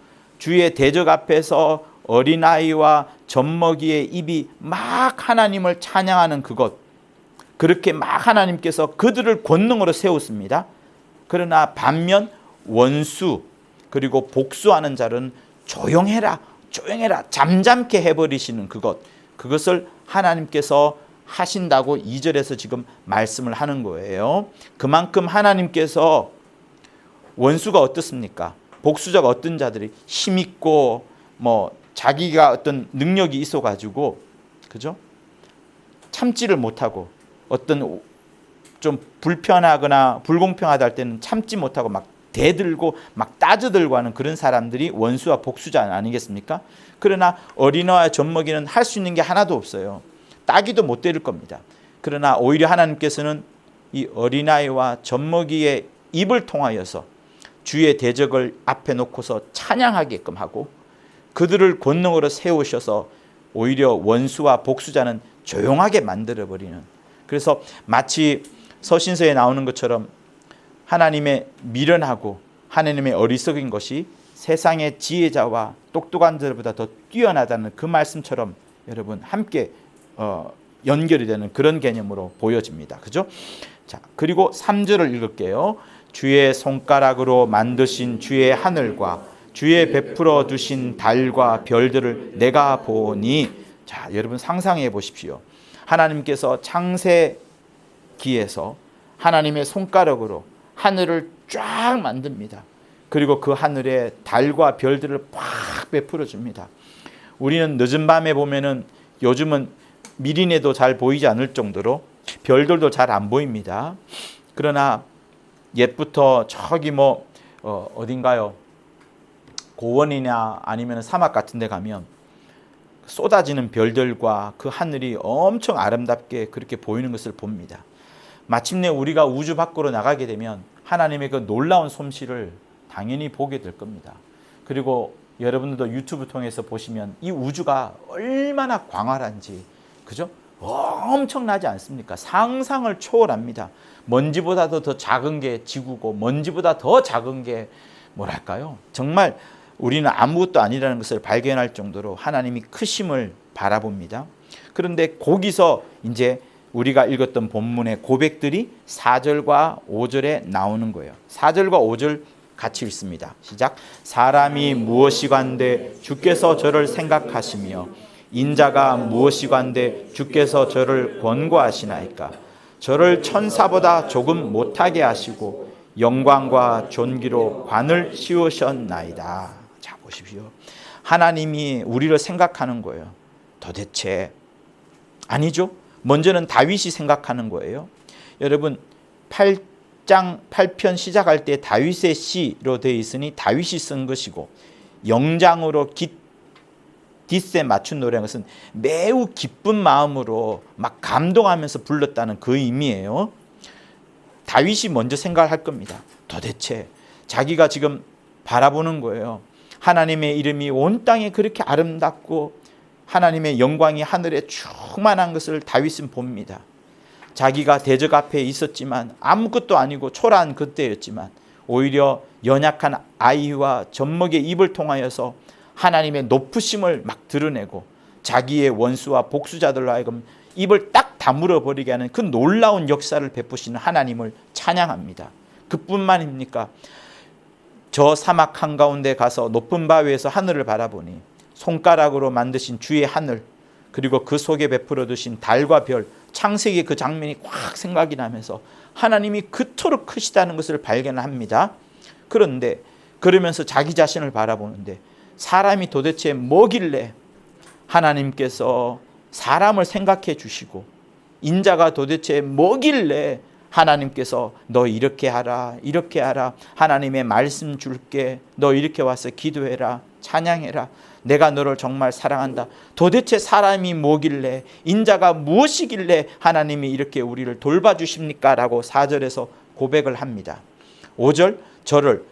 어린아이와 젖먹이의 입이 막 하나님을 찬양하는 그것, 그렇게 막 하나님께서 그들을 권능으로 세웠습니다. 그러나 반면 원수 그리고 복수하는 자는 조용해라 조용해라 잠잠케 해버리시는 그것을 하나님께서 하신다고 2절에서 지금 말씀을 하는 거예요. 그만큼 하나님께서 원수가 어떻습니까? 복수자가 어떤 자들이 힘있고 자기가 어떤 능력이 있어 가지고 그죠? 참지를 못하고 어떤 좀 불편하거나 불공평하다 할 때는 참지 못하고 막 대들고 막 따져들고 하는 그런 사람들이 원수와 복수자 아니겠습니까? 그러나 어린아이와 젖먹이는 할 수 있는 게 하나도 없어요. 따기도 못 때릴 겁니다. 그러나 오히려 하나님께서는 이 어린아이와 젖먹이의 입을 통하여서 주의 대적을 앞에 놓고서 찬양하게끔 하고 그들을 권능으로 세우셔서 오히려 원수와 복수자는 조용하게 만들어버리는, 그래서 마치 서신서에 나오는 것처럼 하나님의 미련하고 하나님의 어리석은 것이 세상의 지혜자와 똑똑한 자들보다 더 뛰어나다는 그 말씀처럼 여러분 함께 연결이 되는 그런 개념으로 보여집니다. 그죠? 자, 그리고 3절을 읽을게요. 주의 손가락으로 만드신 주의 하늘과 주의 베풀어 두신 달과 별들을 내가 보니. 자, 여러분 상상해 보십시오. 하나님께서 창세기에서 하나님의 손가락으로 하늘을 쫙 만듭니다. 그리고 그 하늘에 달과 별들을 팍 베풀어 줍니다. 우리는 늦은 밤에 보면은 요즘은 미린에도 잘 보이지 않을 정도로 별들도 잘 안 보입니다. 그러나 옛부터 저기 어딘가요? 고원이나 아니면 사막 같은 데 가면 쏟아지는 별들과 그 하늘이 엄청 아름답게 그렇게 보이는 것을 봅니다. 마침내 우리가 우주 밖으로 나가게 되면 하나님의 그 놀라운 솜씨를 당연히 보게 될 겁니다. 그리고 여러분들도 유튜브 통해서 보시면 이 우주가 얼마나 광활한지, 그죠? 엄청나지 않습니까? 상상을 초월합니다. 먼지보다도 더 작은 게 지구고 먼지보다 더 작은 게 뭐랄까요? 정말 우리는 아무것도 아니라는 것을 발견할 정도로 하나님이 크심을 바라봅니다. 그런데 거기서 이제 우리가 읽었던 본문의 고백들이 4절과 5절에 나오는 거예요. 4절과 5절 같이 읽습니다. 시작. 사람이 무엇이간데 주께서 저를 생각하시며 인자가 무엇이간데 주께서 저를 권고하시나이까. 저를 천사보다 조금 못하게 하시고 영광과 존귀로 관을 씌우셨나이다. 자, 보십시오. 하나님이 우리를 생각하는 거예요. 도대체 아니죠. 먼저는 다윗이 생각하는 거예요. 여러분 8편 시작할 때 다윗의 시로 되어 있으니 다윗이 쓴 것이고, 영장으로 깃세 맞춘 노래는 것은 매우 기쁜 마음으로 막 감동하면서 불렀다는 그 의미예요. 다윗이 먼저 생각할 겁니다. 도대체 자기가 지금 바라보는 거예요. 하나님의 이름이 온 땅에 그렇게 아름답고 하나님의 영광이 하늘에 충만한 것을 다윗은 봅니다. 자기가 대적 앞에 있었지만 아무것도 아니고 초라한 그때였지만 오히려 연약한 아이와 젖먹이의 입을 통하여서 하나님의 높으심을 막 드러내고 자기의 원수와 복수자들로 하여금 입을 딱 다물어 버리게 하는 그 놀라운 역사를 베푸시는 하나님을 찬양합니다. 그뿐만입니까? 저 사막 한가운데 가서 높은 바위에서 하늘을 바라보니 손가락으로 만드신 주의 하늘, 그리고 그 속에 베풀어 두신 달과 별, 창세기 그 장면이 확 생각이 나면서 하나님이 그토록 크시다는 것을 발견합니다. 그런데 그러면서 자기 자신을 바라보는데 사람이 도대체 뭐길래 하나님께서 사람을 생각해 주시고 인자가 도대체 뭐길래 하나님께서 너 이렇게 하라 이렇게 하라, 하나님의 말씀 줄게, 너 이렇게 와서 기도해라 찬양해라, 내가 너를 정말 사랑한다. 도대체 사람이 뭐길래, 인자가 무엇이길래 하나님이 이렇게 우리를 돌봐주십니까? 라고 4절에서 고백을 합니다. 5절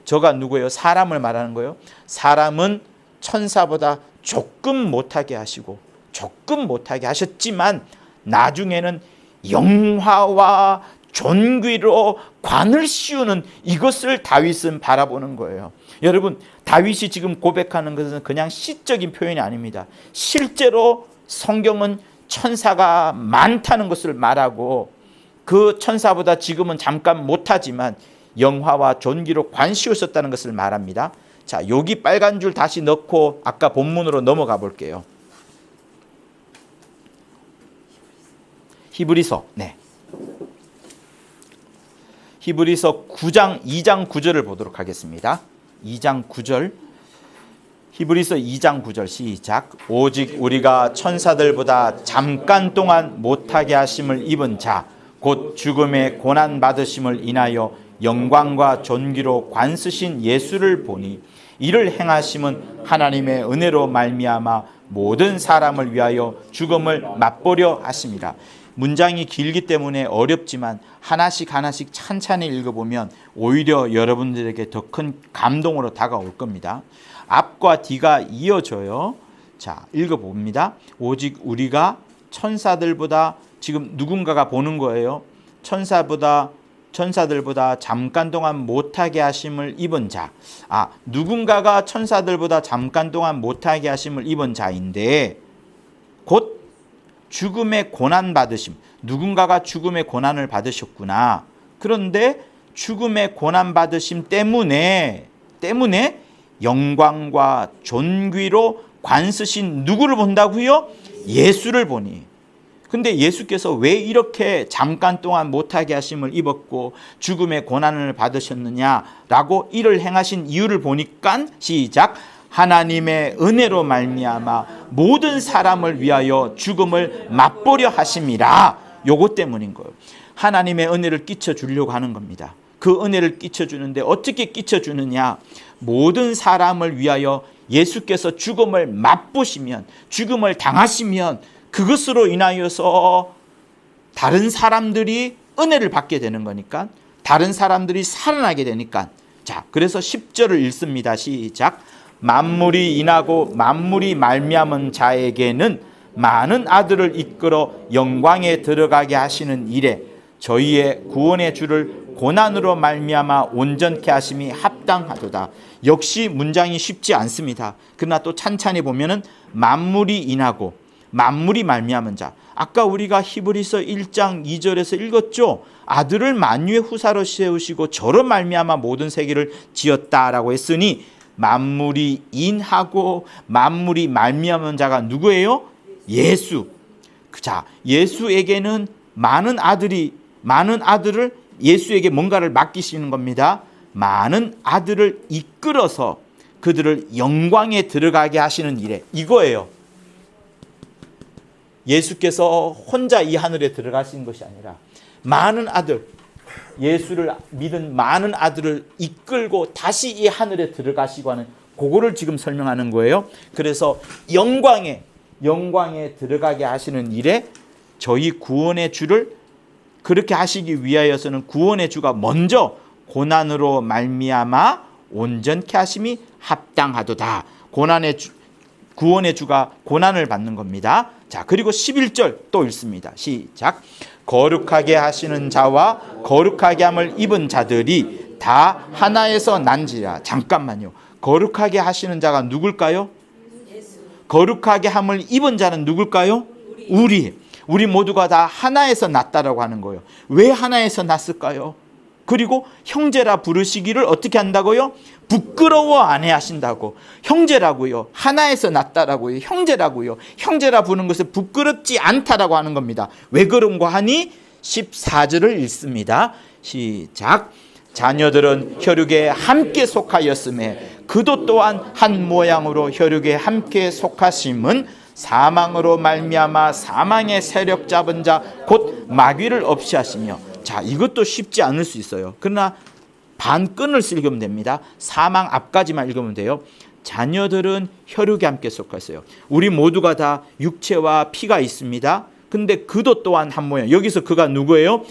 저가 누구예요? 사람을 말하는 거예요. 사람은 천사보다 조금 못하게 하시고 조금 못하게 하셨지만 나중에는 영화와 존귀로 관을 씌우는 이것을 다윗은 바라보는 거예요. 여러분, 다윗이 지금 고백하는 것은 그냥 시적인 표현이 아닙니다. 실제로 성경은 천사가 많다는 것을 말하고 그 천사보다 지금은 잠깐 못하지만 영화와 존귀로 관 씌웠었다는 것을 말합니다. 자, 여기 빨간 줄 다시 넣고 아까 본문으로 넘어가 볼게요. 히브리서, 히브리서 9장 2장 9절을 보도록 하겠습니다. 2장 9절. 히브리서 2장 9절 시작. 오직 우리가 천사들보다 잠깐 동안 못하게 하심을 입은 자 곧 죽음의 고난 받으심을 인하여 영광과 존귀로 관쓰신 예수를 보니 이를 행하심은 하나님의 은혜로 말미암아 모든 사람을 위하여 죽음을 맛보려 하심이라. 문장이 길기 때문에 어렵지만 하나씩 찬찬히 읽어보면 오히려 여러분들에게 더 큰 감동으로 다가올 겁니다. 앞과 뒤가 이어져요. 자, 읽어봅니다. 오직 우리가 천사들보다, 지금 누군가가 보는 거예요. 천사들보다 잠깐 동안 못하게 하심을 입은 자. 누군가가 천사들보다 잠깐 동안 못하게 하심을 입은 자인데 곧 죽음의 고난 받으심. 누군가가 죽음의 고난을 받으셨구나. 그런데 죽음의 고난 받으심 때문에 영광과 존귀로 관쓰신 누구를 본다고요? 예수를 보니. 근데 예수께서 왜 이렇게 잠깐 동안 못하게 하심을 입었고 죽음의 고난을 받으셨느냐라고 이를 행하신 이유를 보니까 시작. 하나님의 은혜로 말미암아 모든 사람을 위하여 죽음을 맛보려 하심이라. 요것 때문인 거예요. 하나님의 은혜를 끼쳐주려고 하는 겁니다. 그 은혜를 끼쳐주는데 어떻게 끼쳐주느냐. 모든 사람을 위하여 예수께서 죽음을 맛보시면, 죽음을 당하시면 그것으로 인하여서 다른 사람들이 은혜를 받게 되는 거니까, 다른 사람들이 살아나게 되니까. 자, 그래서 10절을 읽습니다. 시작. 만물이 인하고 만물이 말미암은 자에게는 많은 아들을 이끌어 영광에 들어가게 하시는 일에 저희의 구원의 주를 고난으로 말미암아 온전케 하심이 합당하도다. 역시 문장이 쉽지 않습니다. 그러나 또 찬찬히 보면은 만물이 인하고 만물이 말미암은 자. 아까 우리가 히브리서 1장 2절에서 읽었죠. 아들을 만유의 후사로 세우시고 저로 말미암아 모든 세계를 지었다라고 했으니 만물이 인하고 만물이 말미암은 자가 누구예요? 예수. 자, 예수에게는 많은 아들을 예수에게 뭔가를 맡기시는 겁니다. 많은 아들을 이끌어서 그들을 영광에 들어가게 하시는 일에, 이거예요. 예수께서 혼자 이 하늘에 들어가신 것이 아니라 많은 아들, 예수를 믿은 많은 아들을 이끌고 다시 이 하늘에 들어가시고 하는, 그거를 지금 설명하는 거예요. 그래서 영광에 들어가게 하시는 일에 저희 구원의 주를 그렇게 하시기 위하여서는 구원의 주가 먼저 고난으로 말미암아 온전케 하심이 합당하도다. 구원의 주가 고난을 받는 겁니다. 자, 그리고 11절 또 읽습니다. 시작. 거룩하게 하시는 자와 거룩하게 함을 입은 자들이 다 하나에서 난지라. 잠깐만요. 거룩하게 하시는 자가 누굴까요? 거룩하게 함을 입은 자는 누굴까요? 우리 모두가 다 하나에서 났다라고 하는 거예요. 왜 하나에서 났을까요? 그리고 형제라 부르시기를 어떻게 한다고요? 부끄러워 안 해하신다고. 형제라고요. 하나에서 났다라고요. 형제라고요. 형제라 부르는 것을 부끄럽지 않다라고 하는 겁니다. 왜 그런가 하니 14절을 읽습니다. 시작. 자녀들은 혈육에 함께 속하였음에 그도 또한 한 모양으로 혈육에 함께 속하심은 사망으로 말미암아 사망의 세력 잡은 자 곧 마귀를 없이 하시며. 자, 이것도 쉽지 않을 수 있어요. 그러나 반끈을 읽으면 됩니다. 사망 앞까지만 읽으면 돼요. 자녀들은 혈육에 함께 속하였어요. 우리 모두가 다 육체와 피가 있습니다. 근데 그도 또한 한 모양. 여기서 그가 누구예요?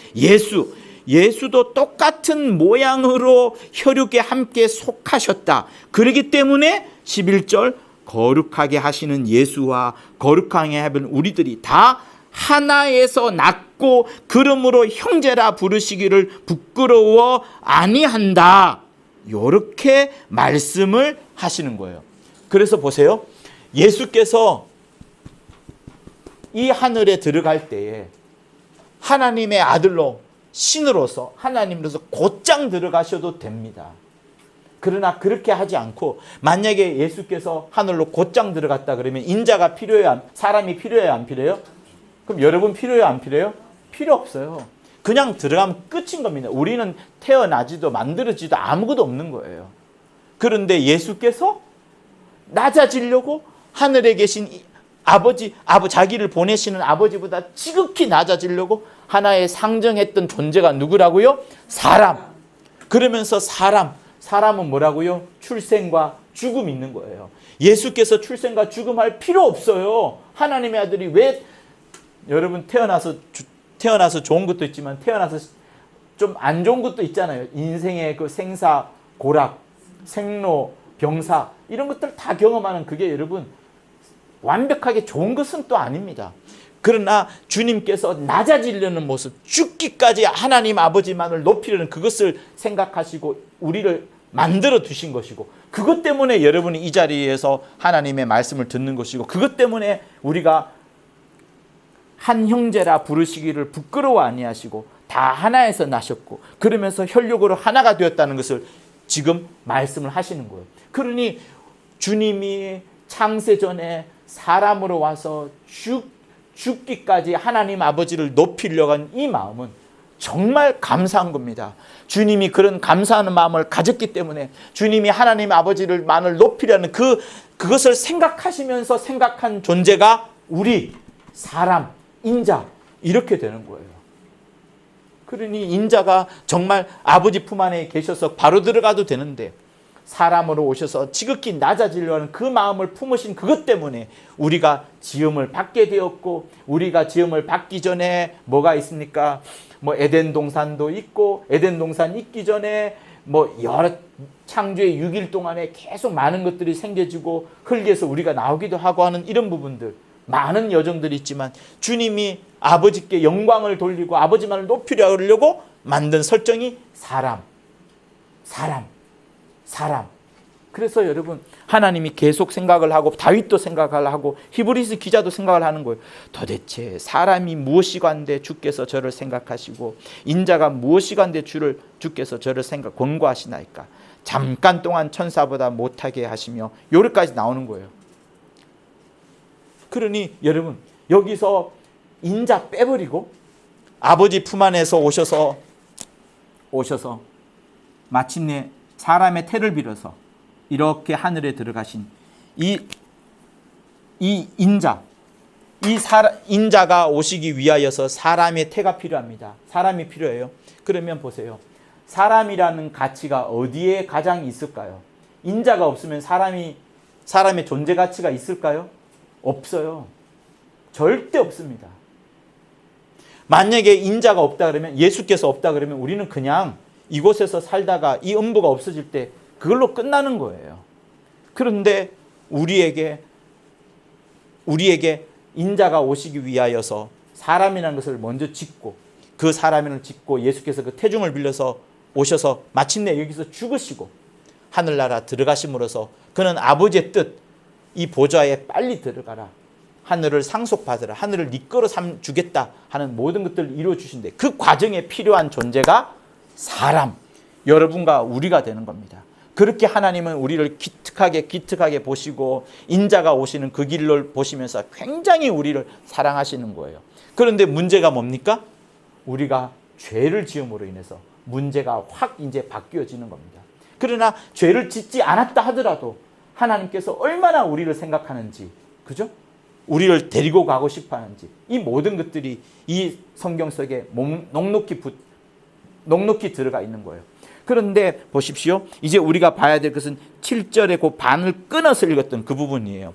예수도 똑같은 모양으로 혈육에 함께 속하셨다. 그렇기 때문에 11절 거룩하게 하시는 예수와 거룩하게 하는 우리들이 다 하나에서 낳고 그러므로 형제라 부르시기를 부끄러워 아니한다. 이렇게 말씀을 하시는 거예요. 그래서 보세요. 예수께서 이 하늘에 들어갈 때에 하나님의 아들로 신으로서 하나님으로서 곧장 들어가셔도 됩니다. 그러나 그렇게 하지 않고 만약에 예수께서 하늘로 곧장 들어갔다 그러면 인자가 필요해요? 사람이 필요해요? 안 필요해요? 그럼 여러분 필요해요? 안 필요해요? 필요 없어요. 그냥 들어가면 끝인 겁니다. 우리는 태어나지도 만들어지도 아무것도 없는 거예요. 그런데 예수께서 낮아지려고 하늘에 계신 자기를 보내시는 아버지보다 지극히 낮아지려고 하나의 상정했던 존재가 누구라고요? 사람. 그러면서 사람은 뭐라고요? 출생과 죽음이 있는 거예요. 예수께서 출생과 죽음할 필요 없어요. 하나님의 아들이 왜 여러분 태어나서 좋은 것도 있지만 태어나서 좀 안 좋은 것도 있잖아요. 인생의 그 생사, 고락, 생로, 병사 이런 것들 다 경험하는 그게 여러분 완벽하게 좋은 것은 또 아닙니다. 그러나 주님께서 낮아지려는 모습, 죽기까지 하나님 아버지만을 높이려는 그것을 생각하시고 우리를 만들어 두신 것이고 그것 때문에 여러분이 이 자리에서 하나님의 말씀을 듣는 것이고 그것 때문에 우리가 한 형제라 부르시기를 부끄러워 아니하시고 다 하나에서 나셨고 그러면서 혈육으로 하나가 되었다는 것을 지금 말씀을 하시는 거예요. 그러니 주님이 창세전에 사람으로 와서 죽기까지 하나님 아버지를 높이려고 한 이 마음은 정말 감사한 겁니다. 주님이 그런 감사하는 마음을 가졌기 때문에 주님이 하나님 아버지만을 높이려는 그것을 생각하시면서 생각한 존재가 우리 사람, 인자 이렇게 되는 거예요. 그러니 인자가 정말 아버지 품 안에 계셔서 바로 들어가도 되는데 사람으로 오셔서 지극히 낮아지려 하는 그 마음을 품으신 그것 때문에 우리가 지음을 받게 되었고 우리가 지음을 받기 전에 뭐가 있습니까? 뭐 에덴 동산도 있고 에덴 동산 있기 전에 뭐 여러 창조의 6일 동안에 계속 많은 것들이 생겨지고 흙에서 우리가 나오기도 하고 하는 이런 부분들 많은 여정들이 있지만 주님이 아버지께 영광을 돌리고 아버지만을 높이려 하려고 만든 설정이 사람. 그래서 여러분 하나님이 계속 생각을 하고 다윗도 생각을 하고 히브리서 기자도 생각을 하는 거예요. 도대체 사람이 무엇이간데 주께서 저를 생각하시고 인자가 무엇이간데 주께서 저를 권고하시나이까. 잠깐 동안 천사보다 못하게 하시며 요리까지 나오는 거예요. 그러니 여러분 여기서 인자 빼버리고 아버지 품 안에서 오셔서 마침내 사람의 태를 빌어서 이렇게 하늘에 들어가신 이 인자가 오시기 위하여서 사람의 태가 필요합니다. 사람이 필요해요. 그러면 보세요. 사람이라는 가치가 어디에 가장 있을까요? 인자가 없으면 사람의 존재 가치가 있을까요? 없어요. 절대 없습니다. 만약에 인자가 없다 그러면 예수께서 없다 그러면 우리는 그냥 이곳에서 살다가 이 음부가 없어질 때 그걸로 끝나는 거예요. 그런데 우리에게 인자가 오시기 위하여서 사람이라는 것을 먼저 짓고 그 사람을 짓고 예수께서 그 태중을 빌려서 오셔서 마침내 여기서 죽으시고 하늘나라 들어가심으로써 그는 아버지의 뜻 이 보좌에 빨리 들어가라. 하늘을 상속받으라. 하늘을 네 거로 주겠다 하는 모든 것들을 이루어 주신데 그 과정에 필요한 존재가 사람, 여러분과 우리가 되는 겁니다. 그렇게 하나님은 우리를 기특하게 보시고 인자가 오시는 그 길을 보시면서 굉장히 우리를 사랑하시는 거예요. 그런데 문제가 뭡니까? 우리가 죄를 지음으로 인해서 문제가 확 이제 바뀌어지는 겁니다. 그러나 죄를 짓지 않았다 하더라도 하나님께서 얼마나 우리를 생각하는지, 그죠? 우리를 데리고 가고 싶어 하는지 이 모든 것들이 이 성경 속에 넉넉히 들어가 있는 거예요. 그런데 보십시오. 이제 우리가 봐야 될 것은 7절에 그 반을 끊어서 읽었던 그 부분이에요.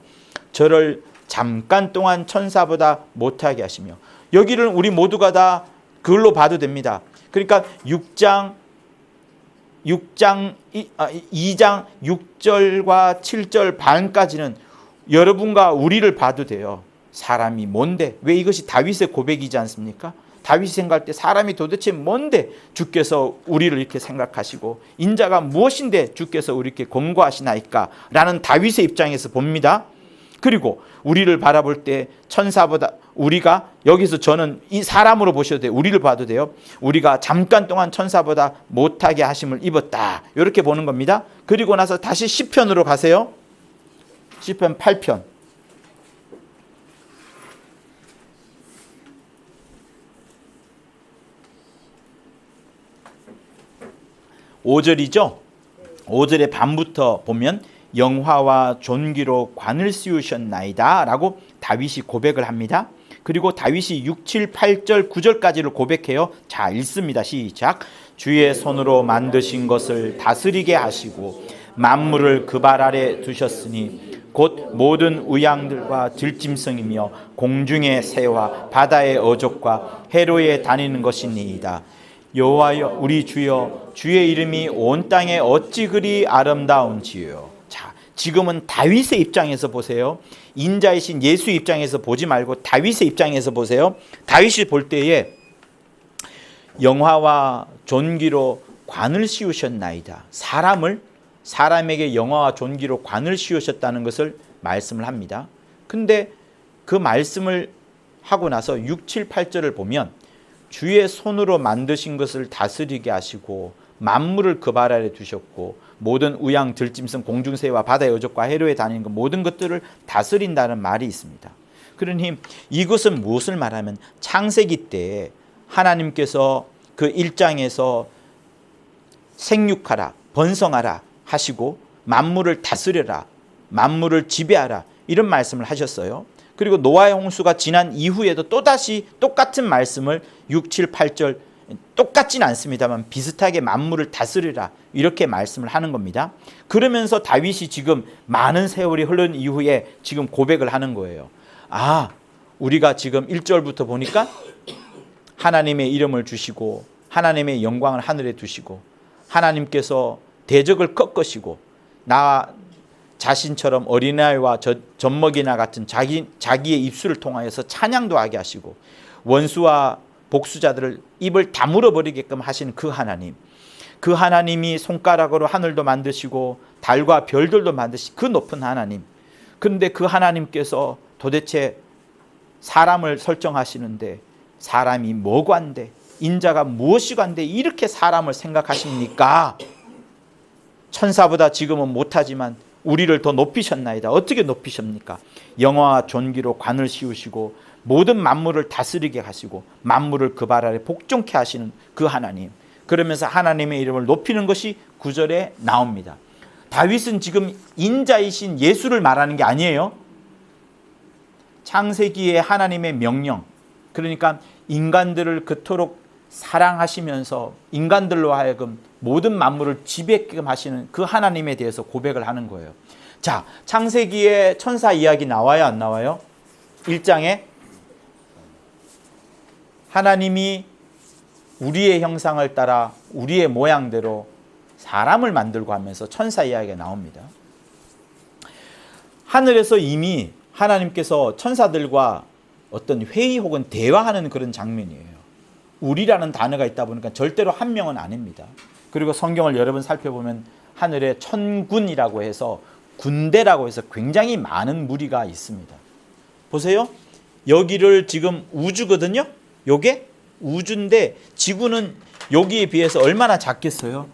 저를 잠깐 동안 천사보다 못하게 하시며 여기를 우리 모두가 다 그걸로 봐도 됩니다. 그러니까 2장 6절과 7절 반까지는 여러분과 우리를 봐도 돼요. 사람이 뭔데? 왜 이것이 다윗의 고백이지 않습니까? 다윗이 생각할 때 사람이 도대체 뭔데 주께서 우리를 이렇게 생각하시고 인자가 무엇인데 주께서 우리께 권고하시나이까? 라는 다윗의 입장에서 봅니다. 그리고 우리를 바라볼 때 천사보다 우리가 여기서 저는 이 사람으로 보셔도 돼요. 우리를 봐도 돼요. 우리가 잠깐 동안 천사보다 못하게 하심을 입었다. 이렇게 보는 겁니다. 그리고 나서 다시 시편으로 가세요. 시편 8편. 5절이죠. 5절의 반부터 보면 영화와 존귀로 관을 씌우셨나이다 라고 다윗이 고백을 합니다. 그리고 다윗이 6, 7, 8절, 9절까지를 고백해요. 자, 읽습니다. 시작. 주의 손으로 만드신 것을 다스리게 하시고 만물을 그 발 아래 두셨으니 곧 모든 우양들과 들짐승이며 공중의 새와 바다의 어족과 해로에 다니는 것이니이다. 여호와여 우리 주여 주의 이름이 온 땅에 어찌 그리 아름다운지요. 자, 지금은 다윗의 입장에서 보세요. 인자이신 예수 입장에서 보지 말고 다윗의 입장에서 보세요. 다윗이 볼 때에 영화와 존귀로 관을 씌우셨나이다. 사람에게 영화와 존귀로 관을 씌우셨다는 것을 말씀을 합니다. 근데 그 말씀을 하고 나서 6, 7, 8절을 보면 주의 손으로 만드신 것을 다스리게 하시고 만물을 그 발 아래 두셨고 모든 우양 들짐승 공중새와 바다의 어족과 해로에 다니는 것 모든 것들을 다스린다는 말이 있습니다. 그러니 이것은 무엇을 말하면 창세기 때 하나님께서 그 1장에서 생육하라 번성하라 하시고 만물을 다스려라 만물을 지배하라 이런 말씀을 하셨어요. 그리고 노아의 홍수가 지난 이후에도 또다시 똑같은 말씀을 6, 7, 8절 똑같지는 않습니다만 비슷하게 만물을 다스리라 이렇게 말씀을 하는 겁니다. 그러면서 다윗이 지금 많은 세월이 흐른 이후에 지금 고백을 하는 거예요. 아, 우리가 지금 1절부터 보니까 하나님의 이름을 주시고 하나님의 영광을 하늘에 두시고 하나님께서 대적을 꺾으시고 나 자신처럼 어린아이와 젖먹이나 같은 자기의 입술을 통하여서 찬양도 하게 하시고 원수와 복수자들을 입을 다물어 버리게끔 하신 그 하나님, 그 하나님이 손가락으로 하늘도 만드시고 달과 별들도 만드신 그 높은 하나님. 그런데 그 하나님께서 도대체 사람을 설정하시는데 사람이 뭐고 한데 인자가 무엇이고 한데 이렇게 사람을 생각하십니까? 천사보다 지금은 못하지만 우리를 더 높이셨나이다. 어떻게 높이십니까? 영화와 존귀로 관을 씌우시고 모든 만물을 다스리게 하시고 만물을 그 발 아래 복종케 하시는 그 하나님. 그러면서 하나님의 이름을 높이는 것이 9절에 나옵니다. 다윗은 지금 인자이신 예수를 말하는 게 아니에요. 창세기의 하나님의 명령, 그러니까 인간들을 그토록 사랑하시면서 인간들로 하여금 모든 만물을 지배하게끔 하시는 그 하나님에 대해서 고백을 하는 거예요. 자, 창세기에 천사 이야기 나와요, 안 나와요? 1장에 하나님이 우리의 형상을 따라 우리의 모양대로 사람을 만들고 하면서 천사 이야기가 나옵니다. 하늘에서 이미 하나님께서 천사들과 어떤 회의 혹은 대화하는 그런 장면이에요. 우리라는 단어가 있다 보니까 절대로 한 명은 아닙니다. 그리고 성경을 여러 번 살펴보면 하늘에 천군이라고 해서 군대라고 해서 굉장히 많은 무리가 있습니다. 보세요. 여기를 지금 우주거든요. 요게 우주인데 지구는 여기에 비해서 얼마나 작겠어요?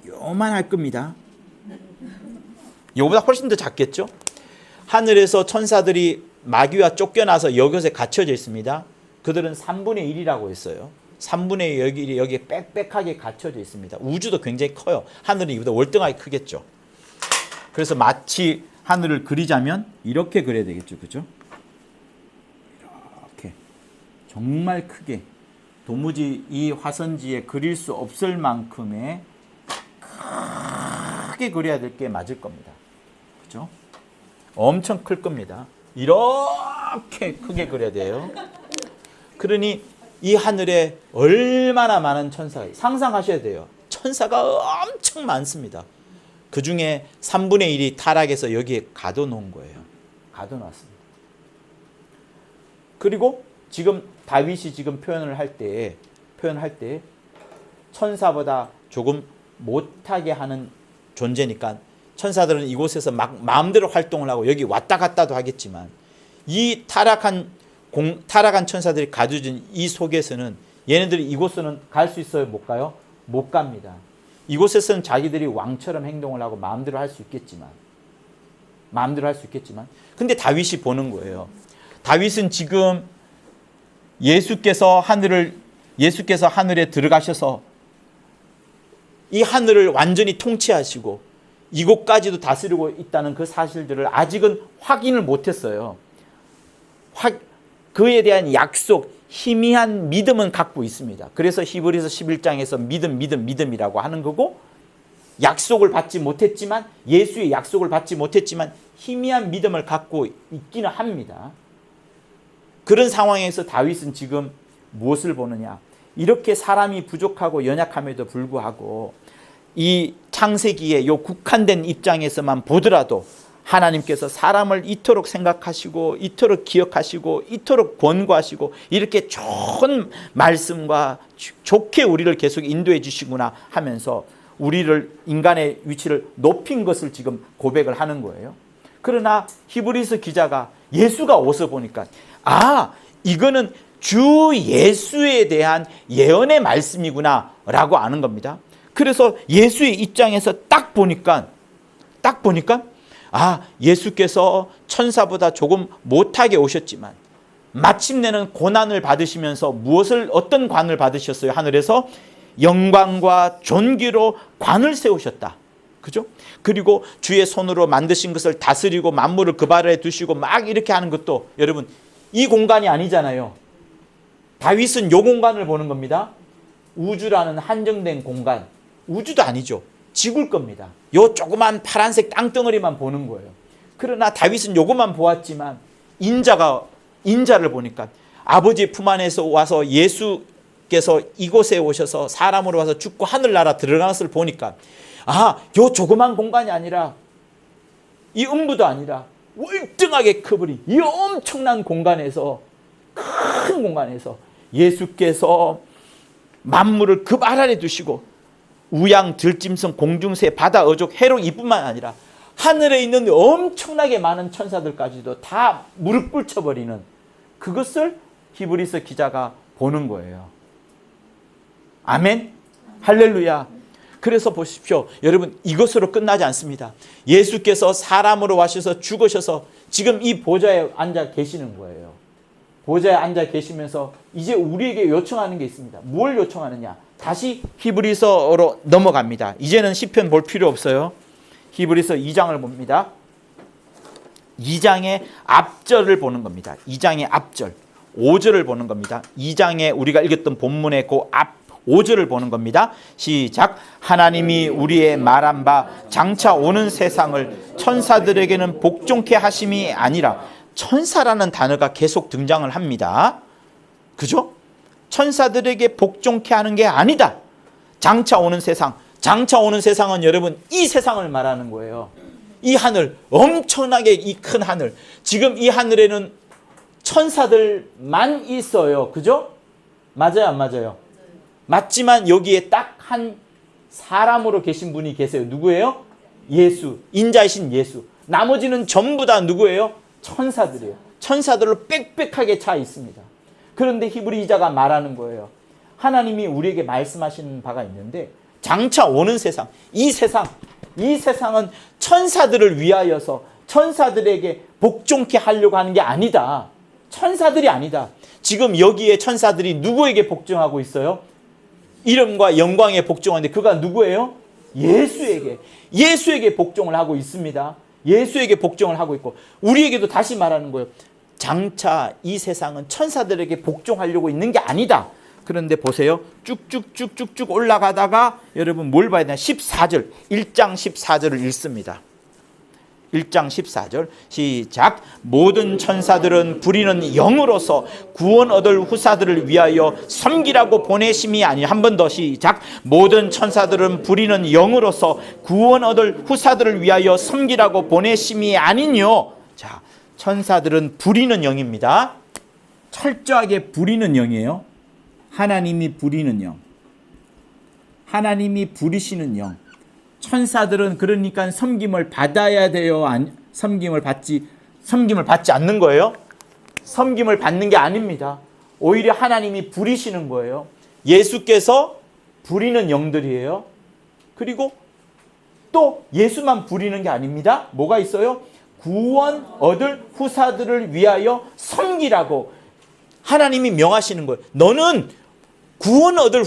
요만할 겁니다. 요보다 훨씬 더 작겠죠? 하늘에서 천사들이 마귀와 쫓겨나서 여기에 갇혀져 있습니다. 그들은 3분의 1이라고 했어요. 3분의 1이 여기에 빽빽하게 갇혀져 있습니다. 우주도 굉장히 커요. 하늘은 이보다 월등하게 크겠죠. 그래서 마치 하늘을 그리자면 이렇게 그려야 되겠죠. 그죠? 이렇게 정말 크게 도무지 이 화선지에 그릴 수 없을 만큼의 크게 그려야 될 게 맞을 겁니다. 그죠? 엄청 클 겁니다. 이렇게 크게 그려야 돼요. 그러니 이 하늘에 얼마나 많은 천사가 상상하셔야 돼요. 천사가 엄청 많습니다. 그 중에 3분의 1이 타락해서 여기에 가둬놓은 거예요. 가둬놨습니다. 그리고 지금 다윗이 지금 표현할 때 천사보다 조금 못하게 하는 존재니까 천사들은 이곳에서 막 마음대로 활동을 하고 여기 왔다 갔다도 하겠지만 이 타락한 천사들이 가져진 이 속에서는 얘네들이 이곳으로는 갈 수 있어요? 못 가요? 못 갑니다. 이곳에서는 자기들이 왕처럼 행동을 하고 마음대로 할 수 있겠지만 근데 다윗이 보는 거예요. 다윗은 지금 예수께서 하늘에 들어가셔서 이 하늘을 완전히 통치하시고 이곳까지도 다스리고 있다는 그 사실들을 아직은 확인을 못했어요. 그에 대한 약속, 희미한 믿음은 갖고 있습니다. 그래서 히브리서 11장에서 믿음이라고 하는 거고, 약속을 받지 못했지만, 예수의 약속을 받지 못했지만 희미한 믿음을 갖고 있기는 합니다. 그런 상황에서 다윗은 지금 무엇을 보느냐? 이렇게 사람이 부족하고 연약함에도 불구하고 이 창세기의 요 국한된 입장에서만 보더라도 하나님께서 사람을 이토록 생각하시고 이토록 기억하시고 이토록 권고하시고 이렇게 좋은 말씀과 좋게 우리를 계속 인도해 주시구나 하면서 우리를, 인간의 위치를 높인 것을 지금 고백을 하는 거예요. 그러나 히브리서 기자가 예수가 오서 보니까 이거는 주 예수에 대한 예언의 말씀이구나 라고 아는 겁니다. 그래서 예수의 입장에서 딱 보니까 예수께서 천사보다 조금 못하게 오셨지만 마침내는 고난을 받으시면서 어떤 관을 받으셨어요? 하늘에서 영광과 존귀로 관을 세우셨다. 그죠? 그리고 주의 손으로 만드신 것을 다스리고 만물을 그 발에 두시고 막 이렇게 하는 것도, 여러분, 이 공간이 아니잖아요. 다윗은 요 공간을 보는 겁니다. 우주라는 한정된 공간, 우주도 아니죠. 지구일 겁니다. 요 조그만 파란색 땅덩어리만 보는 거예요. 그러나 다윗은 요것만 보았지만 인자를 보니까 아버지의 품 안에서 와서 예수께서 이곳에 오셔서 사람으로 와서 죽고 하늘나라 들어간 것을 보니까 요 조그만 공간이 아니라, 이 음부도 아니라 월등하게 커버린 이 엄청난 공간에서, 큰 공간에서 예수께서 만물을 그 발 아래 두시고 우양, 들짐승, 공중새, 바다, 어족, 해로 이뿐만 아니라 하늘에 있는 엄청나게 많은 천사들까지도 다 무릎 꿇쳐버리는 그것을 히브리서 기자가 보는 거예요. 아멘? 할렐루야. 그래서 보십시오. 여러분, 이것으로 끝나지 않습니다. 예수께서 사람으로 와셔서 죽으셔서 지금 이 보좌에 앉아 계시는 거예요. 보좌에 앉아 계시면서 이제 우리에게 요청하는 게 있습니다. 뭘 요청하느냐? 다시 히브리서로 넘어갑니다. 이제는 시편 볼 필요 없어요. 히브리서 2장을 봅니다. 2장의 앞절을 보는 겁니다. 2장의 앞절, 5절을 보는 겁니다. 2장에 우리가 읽었던 본문의 그 앞 5절을 보는 겁니다. 시작. 하나님이 우리의 말한 바 장차 오는 세상을 천사들에게는 복종케 하심이 아니라, 천사라는 단어가 계속 등장을 합니다. 그죠? 천사들에게 복종케 하는 게 아니다. 장차 오는 세상. 장차 오는 세상은 여러분 이 세상을 말하는 거예요. 이 하늘, 엄청나게 이 큰 하늘. 지금 이 하늘에는 천사들만 있어요. 그죠? 맞아요, 안 맞아요? 맞지만 여기에 딱 한 사람으로 계신 분이 계세요. 누구예요? 예수. 인자이신 예수. 나머지는 전부 다 누구예요? 천사들이에요. 천사들로 빽빽하게 차 있습니다. 그런데 히브리 기자가 말하는 거예요. 하나님이 우리에게 말씀하시는 바가 있는데, 장차 오는 세상, 이 세상은 천사들을 위하여서 천사들에게 복종케 하려고 하는 게 아니다. 천사들이 아니다. 지금 여기에 천사들이 누구에게 복종하고 있어요? 이름과 영광에 복종하는데 그가 누구예요? 예수에게 복종을 하고 있습니다. 예수에게 복종을 하고 있고, 우리에게도 다시 말하는 거예요. 장차 이 세상은 천사들에게 복종하려고 있는 게 아니다. 그런데 보세요. 쭉쭉쭉쭉쭉 올라가다가 여러분 뭘 봐야 되나? 14절, 1장 14절을 읽습니다. 1장 14절 시작. 모든 천사들은 부리는 영으로서 구원 얻을 후사들을 위하여 섬기라고 보내심이 아니라. 한 번 더 시작. 모든 천사들은 부리는 영으로서 구원 얻을 후사들을 위하여 섬기라고 보내심이 아니뇨. 자, 천사들은 부리는 영입니다. 철저하게 부리는 영이에요. 하나님이 부리는 영. 하나님이 부리시는 영. 천사들은 그러니까 섬김을 받아야 돼요? 섬김을 받지 않는 거예요? 섬김을 받는 게 아닙니다. 오히려 하나님이 부리시는 거예요. 예수께서 부리는 영들이에요. 그리고 또 예수만 부리는 게 아닙니다. 뭐가 있어요? 구원 얻을 후사들을 위하여 섬기라고 하나님이 명하시는 거예요. 너는 구원 얻을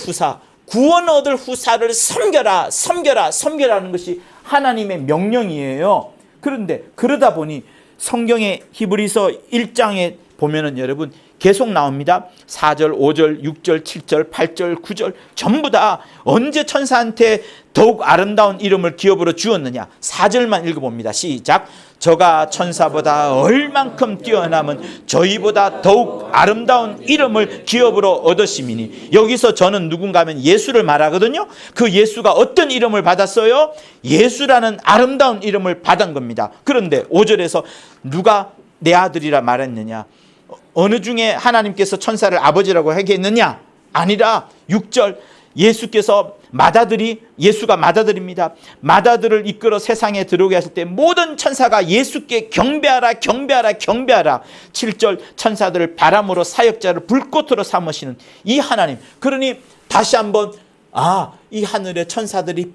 후사를 섬겨라, 섬겨라, 섬겨라는 것이 하나님의 명령이에요. 그런데 그러다 보니 성경의 히브리서 1장에 보면은 여러분 계속 나옵니다. 4절, 5절, 6절, 7절, 8절, 9절 전부 다 언제 천사한테 더욱 아름다운 이름을 기업으로 주었느냐. 4절만 읽어봅니다. 시작. 저가 천사보다 얼만큼 뛰어남은 저희보다 더욱 아름다운 이름을 기업으로 얻으심이니. 여기서 저는 누군가 하면 예수를 말하거든요. 그 예수가 어떤 이름을 받았어요? 예수라는 아름다운 이름을 받은 겁니다. 그런데 5절에서 누가 내 아들이라 말했느냐? 어느 중에 하나님께서 천사를 아버지라고 하게 했느냐? 아니라 6절 예수가 맏아들입니다. 맏아들을 이끌어 세상에 들어오게 하실 때 모든 천사가 예수께 경배하라, 경배하라, 경배하라. 7절 천사들을 바람으로 사역자를 불꽃으로 삼으시는 이 하나님. 그러니 다시 한번 이 하늘에 천사들이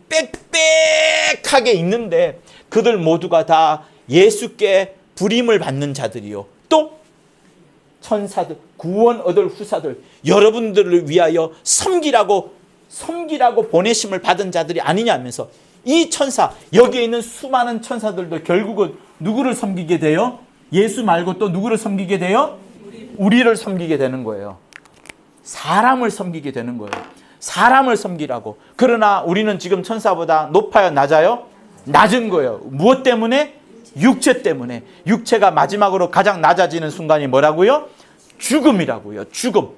빽빽하게 있는데 그들 모두가 다 예수께 부림을 받는 자들이요. 또 천사들, 구원 얻을 후사들, 여러분들을 위하여 섬기라고 보내심을 받은 자들이 아니냐면서 이 천사, 여기에 있는 수많은 천사들도 결국은 누구를 섬기게 돼요? 예수 말고 또 누구를 섬기게 돼요? 우리를 섬기게 되는 거예요. 사람을 섬기게 되는 거예요. 사람을 섬기라고. 그러나 우리는 지금 천사보다 높아요? 낮아요? 낮은 거예요. 무엇 때문에? 육체 때문에. 육체가 마지막으로 가장 낮아지는 순간이 뭐라고요? 죽음이라고요. 죽음.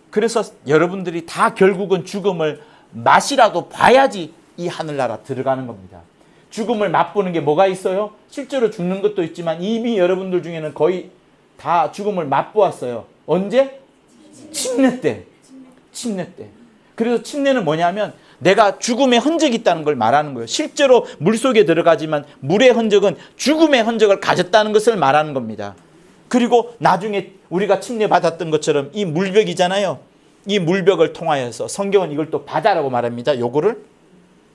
그래서 여러분들이 다 결국은 죽음을 맛이라도 봐야지 이 하늘나라 들어가는 겁니다. 죽음을 맛보는 게 뭐가 있어요? 실제로 죽는 것도 있지만 이미 여러분들 중에는 거의 다 죽음을 맛보았어요. 언제? 침례 때. 그래서 침례는 뭐냐면 내가 죽음의 흔적이 있다는 걸 말하는 거예요. 실제로 물속에 들어가지만 물의 흔적은 죽음의 흔적을 가졌다는 것을 말하는 겁니다. 그리고 나중에 우리가 침례받았던 것처럼 이 물벽이잖아요. 이 물벽을 통하여서 성경은 이걸 또 바다라고 말합니다. 요거를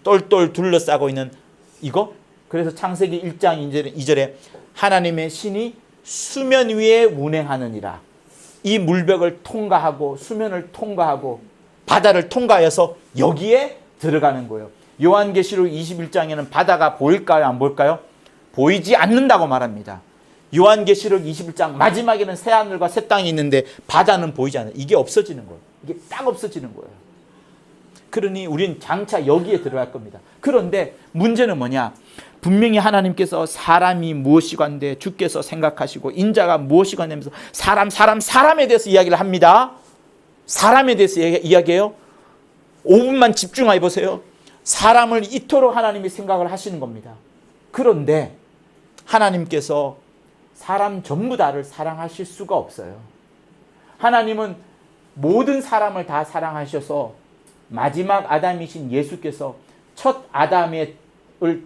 똘똘 둘러싸고 있는 이거. 그래서 창세기 1장 2절에 하나님의 신이 수면 위에 운행하느니라. 이 물벽을 통과하고 수면을 통과하고 바다를 통과해서 여기에 들어가는 거예요. 요한계시록 21장에는 바다가 보일까요? 안 보일까요? 보이지 않는다고 말합니다. 요한계시록 21장 마지막에는 새하늘과 새 땅이 있는데 바다는 보이지 않아요. 이게 없어지는 거예요. 이게 딱 없어지는 거예요. 그러니 우리는 장차 여기에 들어갈 겁니다. 그런데 문제는 뭐냐? 분명히 하나님께서 사람이 무엇이건데 주께서 생각하시고 인자가 무엇이건데 하면서 사람에 대해서 이야기를 합니다. 사람에 대해서 이야기해요. 5분만 집중해 보세요. 사람을 이토록 하나님이 생각을 하시는 겁니다. 그런데 하나님께서 사람 전부 다를 사랑하실 수가 없어요. 하나님은 모든 사람을 다 사랑하셔서 마지막 아담이신 예수께서 첫 아담을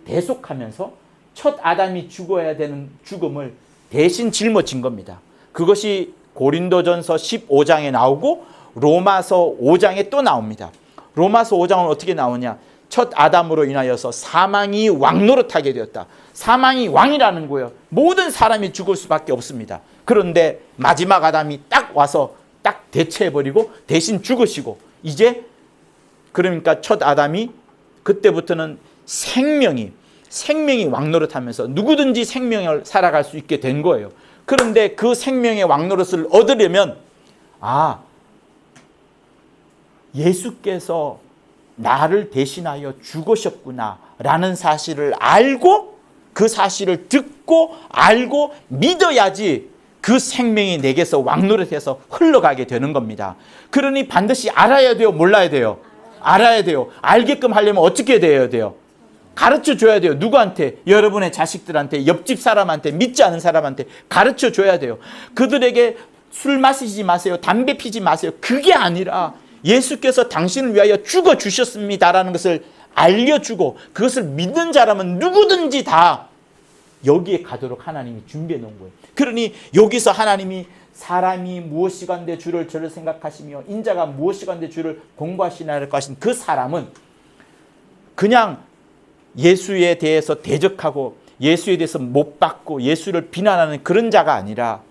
대속하면서 첫 아담이 죽어야 되는 죽음을 대신 짊어진 겁니다. 그것이 고린도전서 15장에 나오고 로마서 5장에 또 나옵니다. 로마서 5장은 어떻게 나오냐? 첫 아담으로 인하여서 사망이 왕노릇하게 되었다. 사망이 왕이라는 거예요. 모든 사람이 죽을 수밖에 없습니다. 그런데 마지막 아담이 딱 와서 딱 대체해버리고 대신 죽으시고 이제 그러니까 첫 아담이 그때부터는 생명이 왕노릇하면서 누구든지 생명을 살아갈 수 있게 된 거예요. 그런데 그 생명의 왕노릇을 얻으려면 예수께서 나를 대신하여 죽으셨구나 라는 사실을 알고 그 사실을 듣고 알고 믿어야지 그 생명이 내게서 왕노릇해서 흘러가게 되는 겁니다. 그러니 반드시 알아야 돼요? 몰라야 돼요? 알아야 돼요. 알게끔 하려면 어떻게 돼야 돼요? 가르쳐 줘야 돼요. 누구한테? 여러분의 자식들한테, 옆집 사람한테, 믿지 않은 사람한테 가르쳐 줘야 돼요. 그들에게 술 마시지 마세요. 담배 피지 마세요. 그게 아니라 예수께서 당신을 위하여 죽어주셨습니다라는 것을 알려주고 그것을 믿는 자라면 누구든지 다 여기에 가도록 하나님이 준비해 놓은 거예요. 그러니 여기서 하나님이 사람이 무엇이간데 주를 저를 생각하시며 인자가 무엇이간데 주를 공부하시나를 하신 그 사람은 그냥 예수에 대해서 대적하고 예수에 대해서 못 받고 예수를 비난하는 그런 자가 아니라,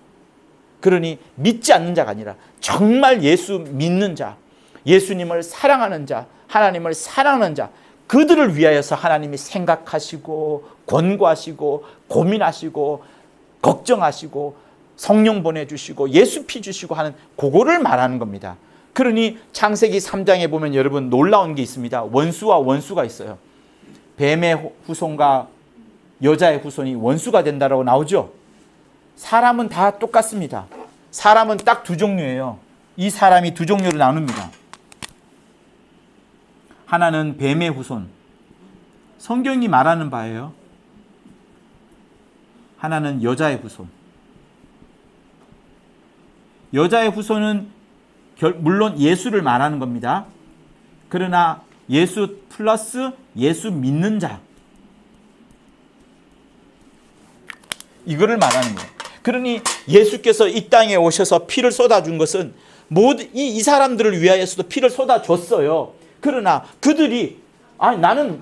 그러니 믿지 않는 자가 아니라 정말 예수 믿는 자, 예수님을 사랑하는 자, 하나님을 사랑하는 자, 그들을 위하여서 하나님이 생각하시고 권고하시고 고민하시고 걱정하시고 성령 보내주시고 예수 피 주시고 하는 그거를 말하는 겁니다. 그러니 창세기 3장에 보면 여러분 놀라운 게 있습니다. 원수와 원수가 있어요. 뱀의 후손과 여자의 후손이 원수가 된다라고 나오죠. 사람은 다 똑같습니다. 사람은 딱 두 종류예요. 이 사람이 두 종류로 나눕니다. 하나는 뱀의 후손, 성경이 말하는 바예요. 하나는 여자의 후손. 여자의 후손은 물론 예수를 말하는 겁니다. 그러나 예수 플러스 예수 믿는 자, 이거를 말하는 거예요. 그러니 예수께서 이 땅에 오셔서 피를 쏟아준 것은 모두 이 사람들을 위하여서도 피를 쏟아줬어요. 그러나 그들이 나는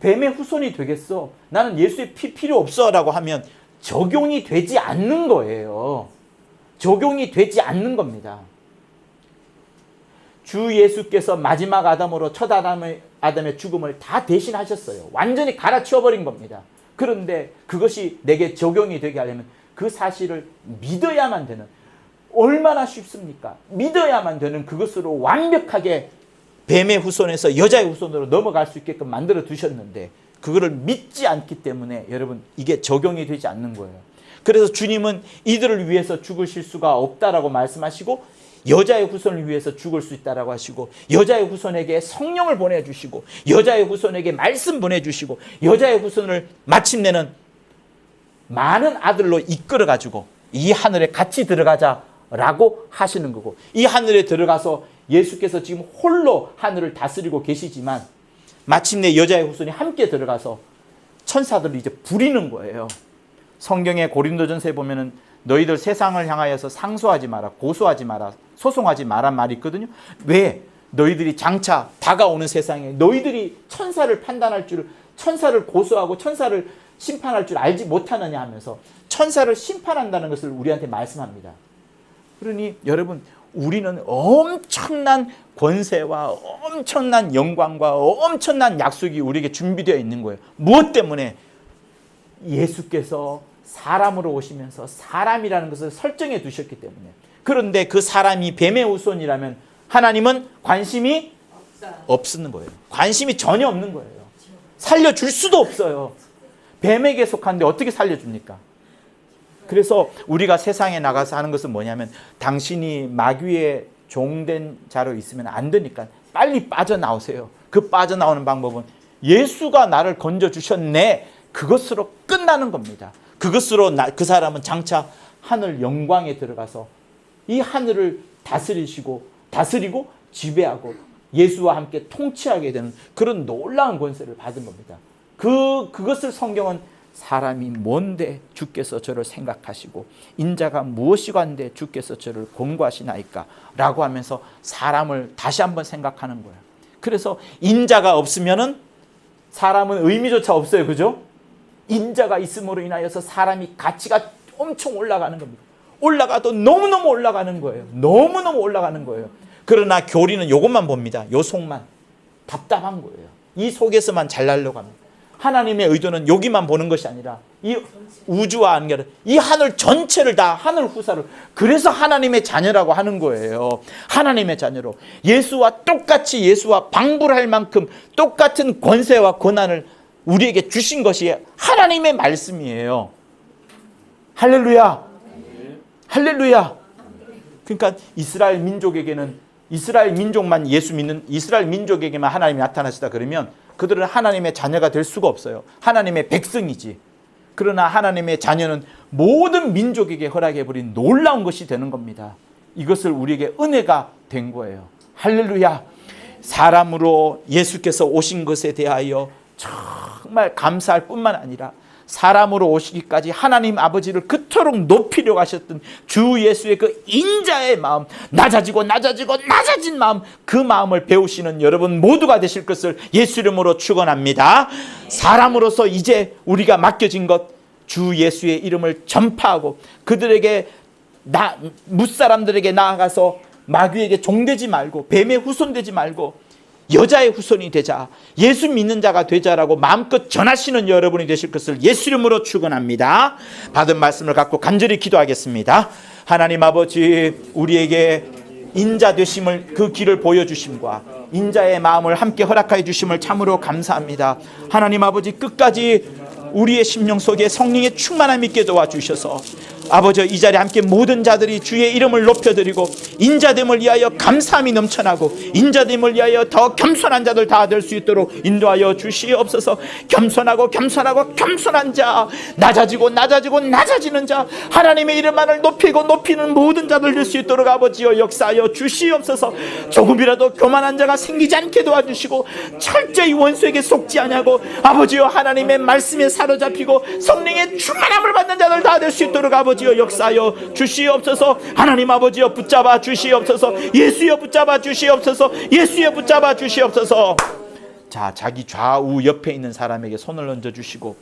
뱀의 후손이 되겠어, 나는 예수의 피 필요 없어 라고 하면 적용이 되지 않는 거예요. 적용이 되지 않는 겁니다. 주 예수께서 마지막 아담으로 첫 아담의 죽음을 다 대신하셨어요. 완전히 갈아치워버린 겁니다. 그런데 그것이 내게 적용이 되게 하려면 그 사실을 믿어야만 되는, 얼마나 쉽습니까? 믿어야만 되는 그것으로 완벽하게 뱀의 후손에서 여자의 후손으로 넘어갈 수 있게끔 만들어 두셨는데 그거를 믿지 않기 때문에 여러분 이게 적용이 되지 않는 거예요. 그래서 주님은 이들을 위해서 죽으실 수가 없다라고 말씀하시고 여자의 후손을 위해서 죽을 수 있다라고 하시고 여자의 후손에게 성령을 보내주시고 여자의 후손에게 말씀 보내주시고 여자의 후손을 마침내는 많은 아들로 이끌어가지고 이 하늘에 같이 들어가자라고 하시는 거고, 이 하늘에 들어가서 예수께서 지금 홀로 하늘을 다스리고 계시지만 마침내 여자의 후손이 함께 들어가서 천사들을 이제 부리는 거예요. 성경의 고린도전서에 보면은 너희들 세상을 향하여서 상소하지 마라, 고소하지 마라, 소송하지 마란 말이 있거든요. 왜? 너희들이 장차 다가오는 세상에 너희들이 천사를 판단할 줄, 천사를 고소하고 천사를 심판할 줄 알지 못하느냐 하면서 천사를 심판한다는 것을 우리한테 말씀합니다. 그러니 여러분 우리는 엄청난 권세와 엄청난 영광과 엄청난 약속이 우리에게 준비되어 있는 거예요. 무엇 때문에? 예수께서 사람으로 오시면서 사람이라는 것을 설정해 두셨기 때문에. 그런데 그 사람이 뱀의 후손이라면 하나님은 관심이 없는 거예요. 관심이 전혀 없는 거예요. 살려줄 수도 없어요. 뱀에게 속한데 어떻게 살려줍니까? 그래서 우리가 세상에 나가서 하는 것은 뭐냐면 당신이 마귀의 종된 자로 있으면 안 되니까 빨리 빠져나오세요. 그 빠져나오는 방법은 예수가 나를 건져주셨네, 그것으로 끝나는 겁니다. 그것으로 그 사람은 장차 하늘 영광에 들어가서 이 하늘을 다스리고 지배하고 예수와 함께 통치하게 되는 그런 놀라운 권세를 받은 겁니다. 그것을 성경은 사람이 뭔데 주께서 저를 생각하시고 인자가 무엇이간데 주께서 저를 권고하시나이까 라고 하면서 사람을 다시 한번 생각하는 거예요. 그래서 인자가 없으면은 사람은 의미조차 없어요. 그죠? 인자가 있음으로 인하여서 사람이 가치가 엄청 올라가는 겁니다. 올라가도 너무너무 올라가는 거예요. 너무너무 올라가는 거예요. 그러나 교리는 이것만 봅니다. 요 속만. 답답한 거예요. 이 속에서만 잘나려고 합니다. 하나님의 의도는 여기만 보는 것이 아니라 이 우주와 안개를, 이 하늘 전체를 다, 하늘 후사를, 그래서 하나님의 자녀라고 하는 거예요. 하나님의 자녀로 예수와 똑같이 예수와 방불할 만큼 똑같은 권세와 권한을 우리에게 주신 것이 하나님의 말씀이에요. 할렐루야. 할렐루야. 그러니까 이스라엘 민족에게는 이스라엘 민족만 예수 믿는 이스라엘 민족에게만 하나님이 나타나시다 그러면 그들은 하나님의 자녀가 될 수가 없어요. 하나님의 백성이지. 그러나 하나님의 자녀는 모든 민족에게 허락해버린 놀라운 것이 되는 겁니다. 이것을 우리에게 은혜가 된 거예요. 할렐루야. 사람으로 예수께서 오신 것에 대하여 정말 감사할 뿐만 아니라 사람으로 오시기까지 하나님 아버지를 그토록 높이려고 하셨던 주 예수의 그 인자의 마음, 낮아지고 낮아진 마음, 그 마음을 배우시는 여러분 모두가 되실 것을 예수 이름으로 축원합니다. 사람으로서 이제 우리가 맡겨진 것, 주 예수의 이름을 전파하고 그들에게 무사람들에게 나아가서 마귀에게 종되지 말고 뱀의 후손되지 말고 여자의 후손이 되자, 예수 믿는 자가 되자라고 마음껏 전하시는 여러분이 되실 것을 예수 이름으로 축원합니다. 받은 말씀을 갖고 간절히 기도하겠습니다. 하나님 아버지, 우리에게 인자 되심을, 그 길을 보여주심과 인자의 마음을 함께 허락하여 주심을 참으로 감사합니다. 하나님 아버지, 끝까지 우리의 심령 속에 성령의 충만함이 있게 도와주셔서 아버지, 이 자리에 함께 모든 자들이 주의 이름을 높여드리고 인자됨을 위하여 감사함이 넘쳐나고 인자됨을 위하여 더 겸손한 자들 다 될 수 있도록 인도하여 주시옵소서. 겸손한 자, 낮아지는 자, 하나님의 이름만을 높이는 모든 자들 될 수 있도록 아버지여 역사하여 주시옵소서. 조금이라도 교만한 자가 생기지 않게 도와주시고 철저히 원수에게 속지 아니하고 아버지여 하나님의 말씀에 사로잡히고 성령의 충만함을 받는 자들 다 될 수 있도록 아버지여 역사하여 주시옵소서. 하나님 아버지여 붙잡아 주시옵소서. 예수여 붙잡아 주시옵소서. 예수여 붙잡아 주시옵소서. 자, 자기 좌우 옆에 있는 사람에게 손을 얹어 주시고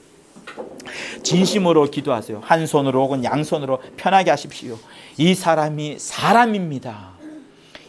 진심으로 기도하세요. 한 손으로 혹은 양손으로 편하게 하십시오. 이 사람이 사람입니다.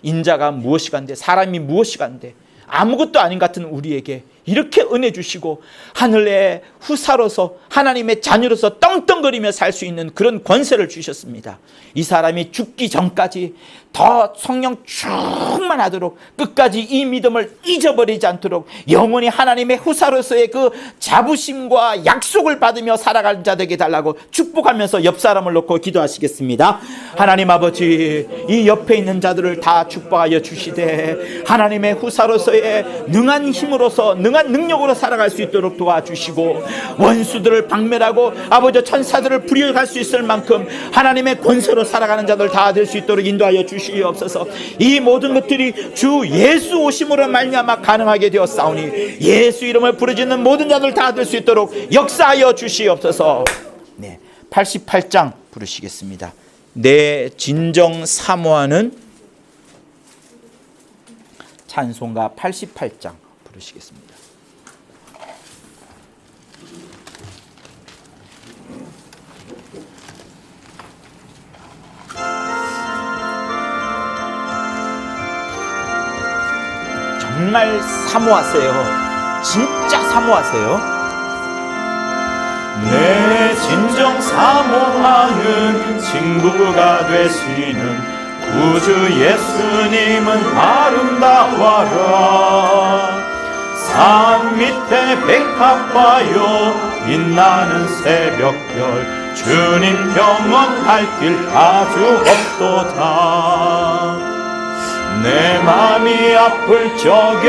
인자가 무엇이간데, 사람이 무엇이간데, 아무것도 아닌 같은 우리에게 이렇게 은혜 주시고 하늘의 후사로서 하나님의 자녀로서 떵떵거리며 살 수 있는 그런 권세를 주셨습니다. 이 사람이 죽기 전까지 더 성령 충만하도록 끝까지 이 믿음을 잊어버리지 않도록 영원히 하나님의 후사로서의 그 자부심과 약속을 받으며 살아갈 자 되게 달라고 축복하면서 옆 사람을 놓고 기도하시겠습니다. 하나님 아버지, 이 옆에 있는 자들을 다 축복하여 주시되 하나님의 후사로서의 능한 힘으로서 능한 능력으로 살아갈 수 있도록 도와주시고 원수들을 박멸하고 아버지 천사들을 불여갈 수 있을 만큼 하나님의 권세로 살아가는 자들 다 될 수 있도록 인도하여 주시옵소서. 이 모든 것들이 주 예수 오심으로 말미암아 가능하게 되었사오니 예수 이름을 부르짖는 모든 자들 다 될 수 있도록 역사하여 주시옵소서. 네, 88장 부르시겠습니다. 내 진정 사모하는 찬송가 88장 부르시겠습니다. 정말 사모하세요. 진짜 사모하세요. 내 진정 사모하는 친구가 되시는 구주 예수님은 아름다워라. 산 밑에 백합화요 빛나는 새벽별 주님 평온할 길 아주 없도다. 내 맘이 아플 적에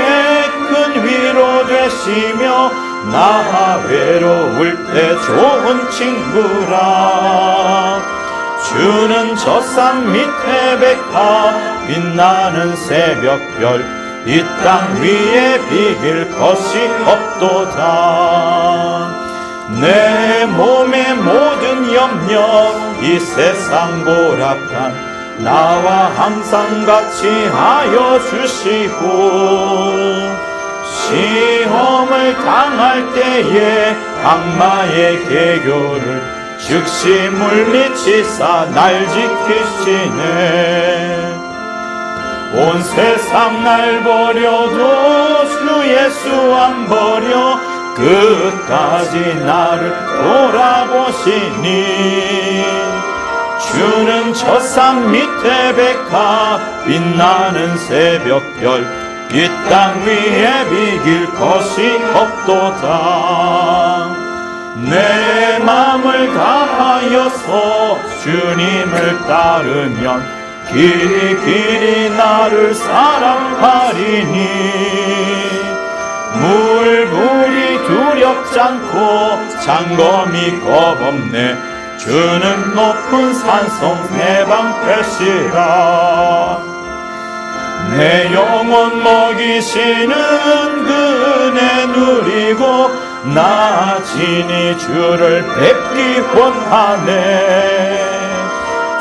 큰 위로 되시며 나 외로울 때 좋은 친구라. 주는 저 산 밑에 백합 빛나는 새벽별 이 땅 위에 비길 것이 없도다. 내 몸의 모든 염려 이 세상 고락한 나와 항상 같이 하여 주시고 시험을 당할 때에 악마의 계교를 즉시 물리치사 날 지키시네. 온 세상 날 버려도 주 예수 안 버려 끝까지 나를 돌아보시니. 주는 저 산 밑에 백합 빛나는 새벽별 이 땅 위에 비길 것이 없도다. 내 맘을 다하여서 주님을 따르면 길이 나를 사랑하리니. 물불이 두렵지 않고 장검이 겁없네. 주는 높은 산성 내 방패시라. 내 영혼 먹이시는 그네 누리고 나 진히 주를 뵙기 원하네.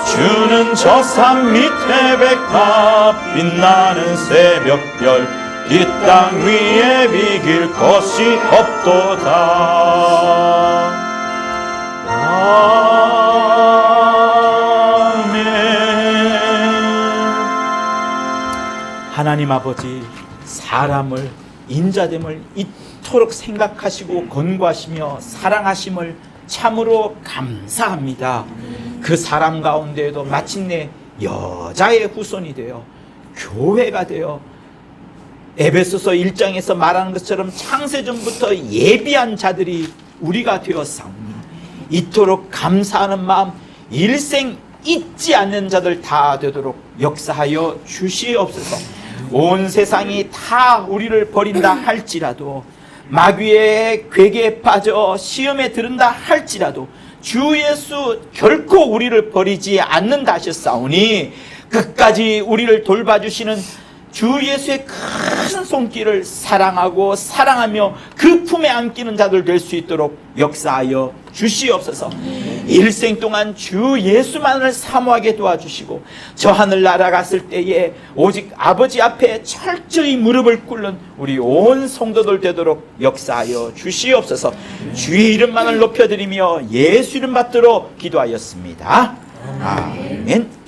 주는 저 산 밑에 백합 빛나는 새벽별 이 땅 위에 비길 것이 없도다. 아멘. 하나님 아버지, 사람을 인자됨을 이토록 생각하시고 권고하시며 사랑하심을 참으로 감사합니다. 그 사람 가운데에도 마침내 여자의 후손이 되어 교회가 되어 에베소서 1장에서 말하는 것처럼 창세전부터 예비한 자들이 우리가 되었사오니 이토록 감사하는 마음 일생 잊지 않는 자들 다 되도록 역사하여 주시옵소서. 온 세상이 다 우리를 버린다 할지라도 마귀의 괴계에 빠져 시험에 들은다 할지라도 주 예수 결코 우리를 버리지 않는다 하셨사오니 끝까지 우리를 돌봐주시는 주 예수의 큰 손길을 사랑하고 사랑하며 그 품에 안기는 자들 될 수 있도록 역사하여 주시옵소서. 일생 동안 주 예수만을 사모하게 도와주시고 저 하늘 날아갔을 때에 오직 아버지 앞에 철저히 무릎을 꿇는 우리 온 성도들 되도록 역사하여 주시옵소서. 주의 이름만을 높여드리며 예수 이름 받도록 기도하였습니다. 아멘.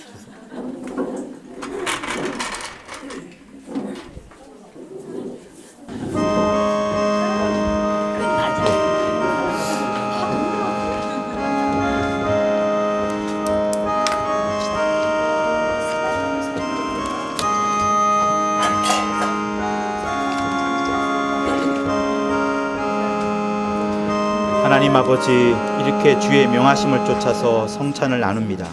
하나님 아버지, 이렇게 주의 명하심을 쫓아서 성찬을 나눕니다.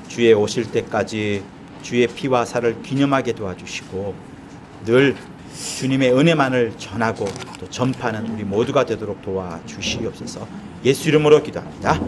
주의 오실 때까지 주의 피와 살을 기념하게 도와주시고 늘 주님의 은혜만을 전하고 또 전파하는 우리 모두가 되도록 도와주시옵소서. 예수 이름으로 기도합니다.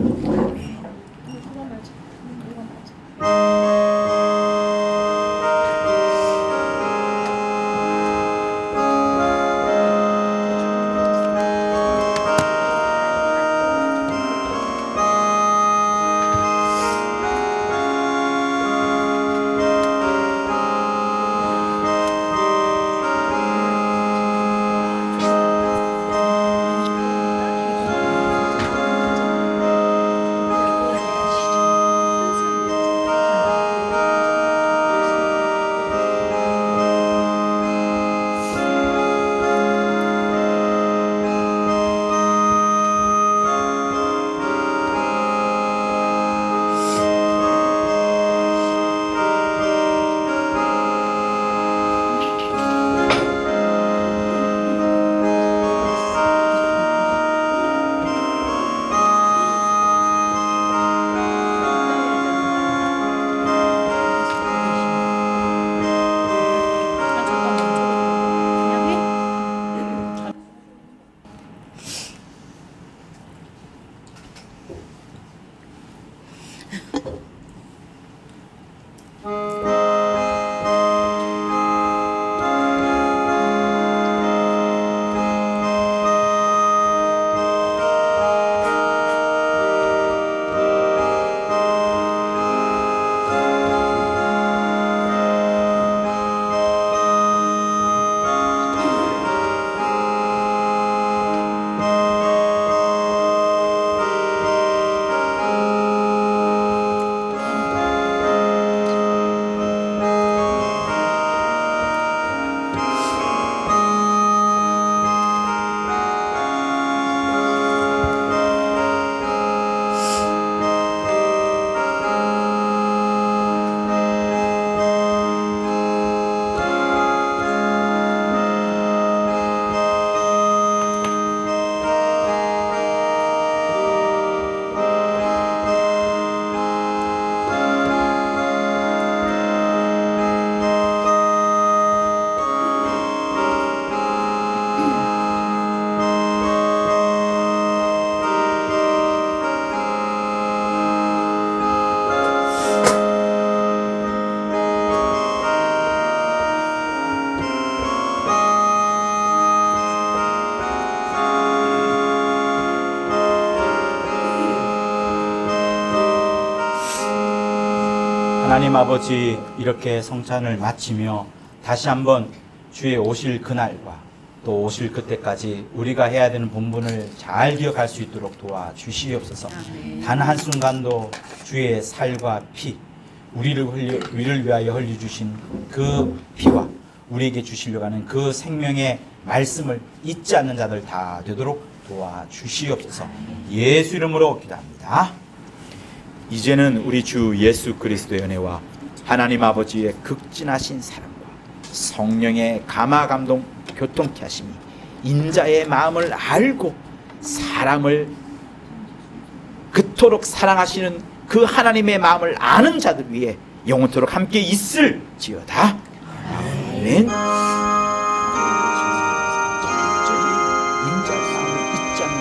하나님 아버지, 이렇게 성찬을 마치며 다시 한번 주의 오실 그날과 또 오실 그때까지 우리가 해야 되는 본분을 잘 기억할 수 있도록 도와주시옵소서. 단 한순간도 주의 살과 피, 우리를 위하여 흘려주신 그 피와 우리에게 주시려고 하는 그 생명의 말씀을 잊지 않는 자들 다 되도록 도와주시옵소서. 예수 이름으로 기도합니다. 이제는 우리 주 예수 그리스도의 은혜와 하나님 아버지의 극진하신 사랑과 성령의 감화 감동 교통케 하심이 인자의 마음을 알고 사람을 그토록 사랑하시는 그 하나님의 마음을 아는 자들 위해 영원토록 함께 있을지어다. 아멘. 인자의 마음을 잊지 않는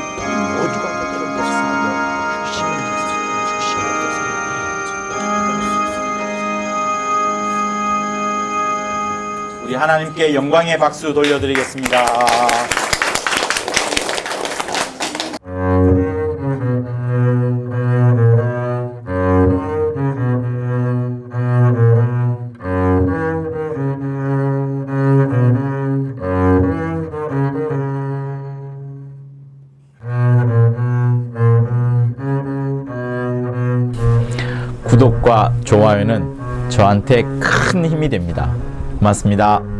모두가 되도록 역사하여 주시옵소서. 우리 하나님께 영광의 박수 돌려드리겠습니다. 구독과 좋아요는 저한테 큰 힘이 됩니다. 고맙습니다.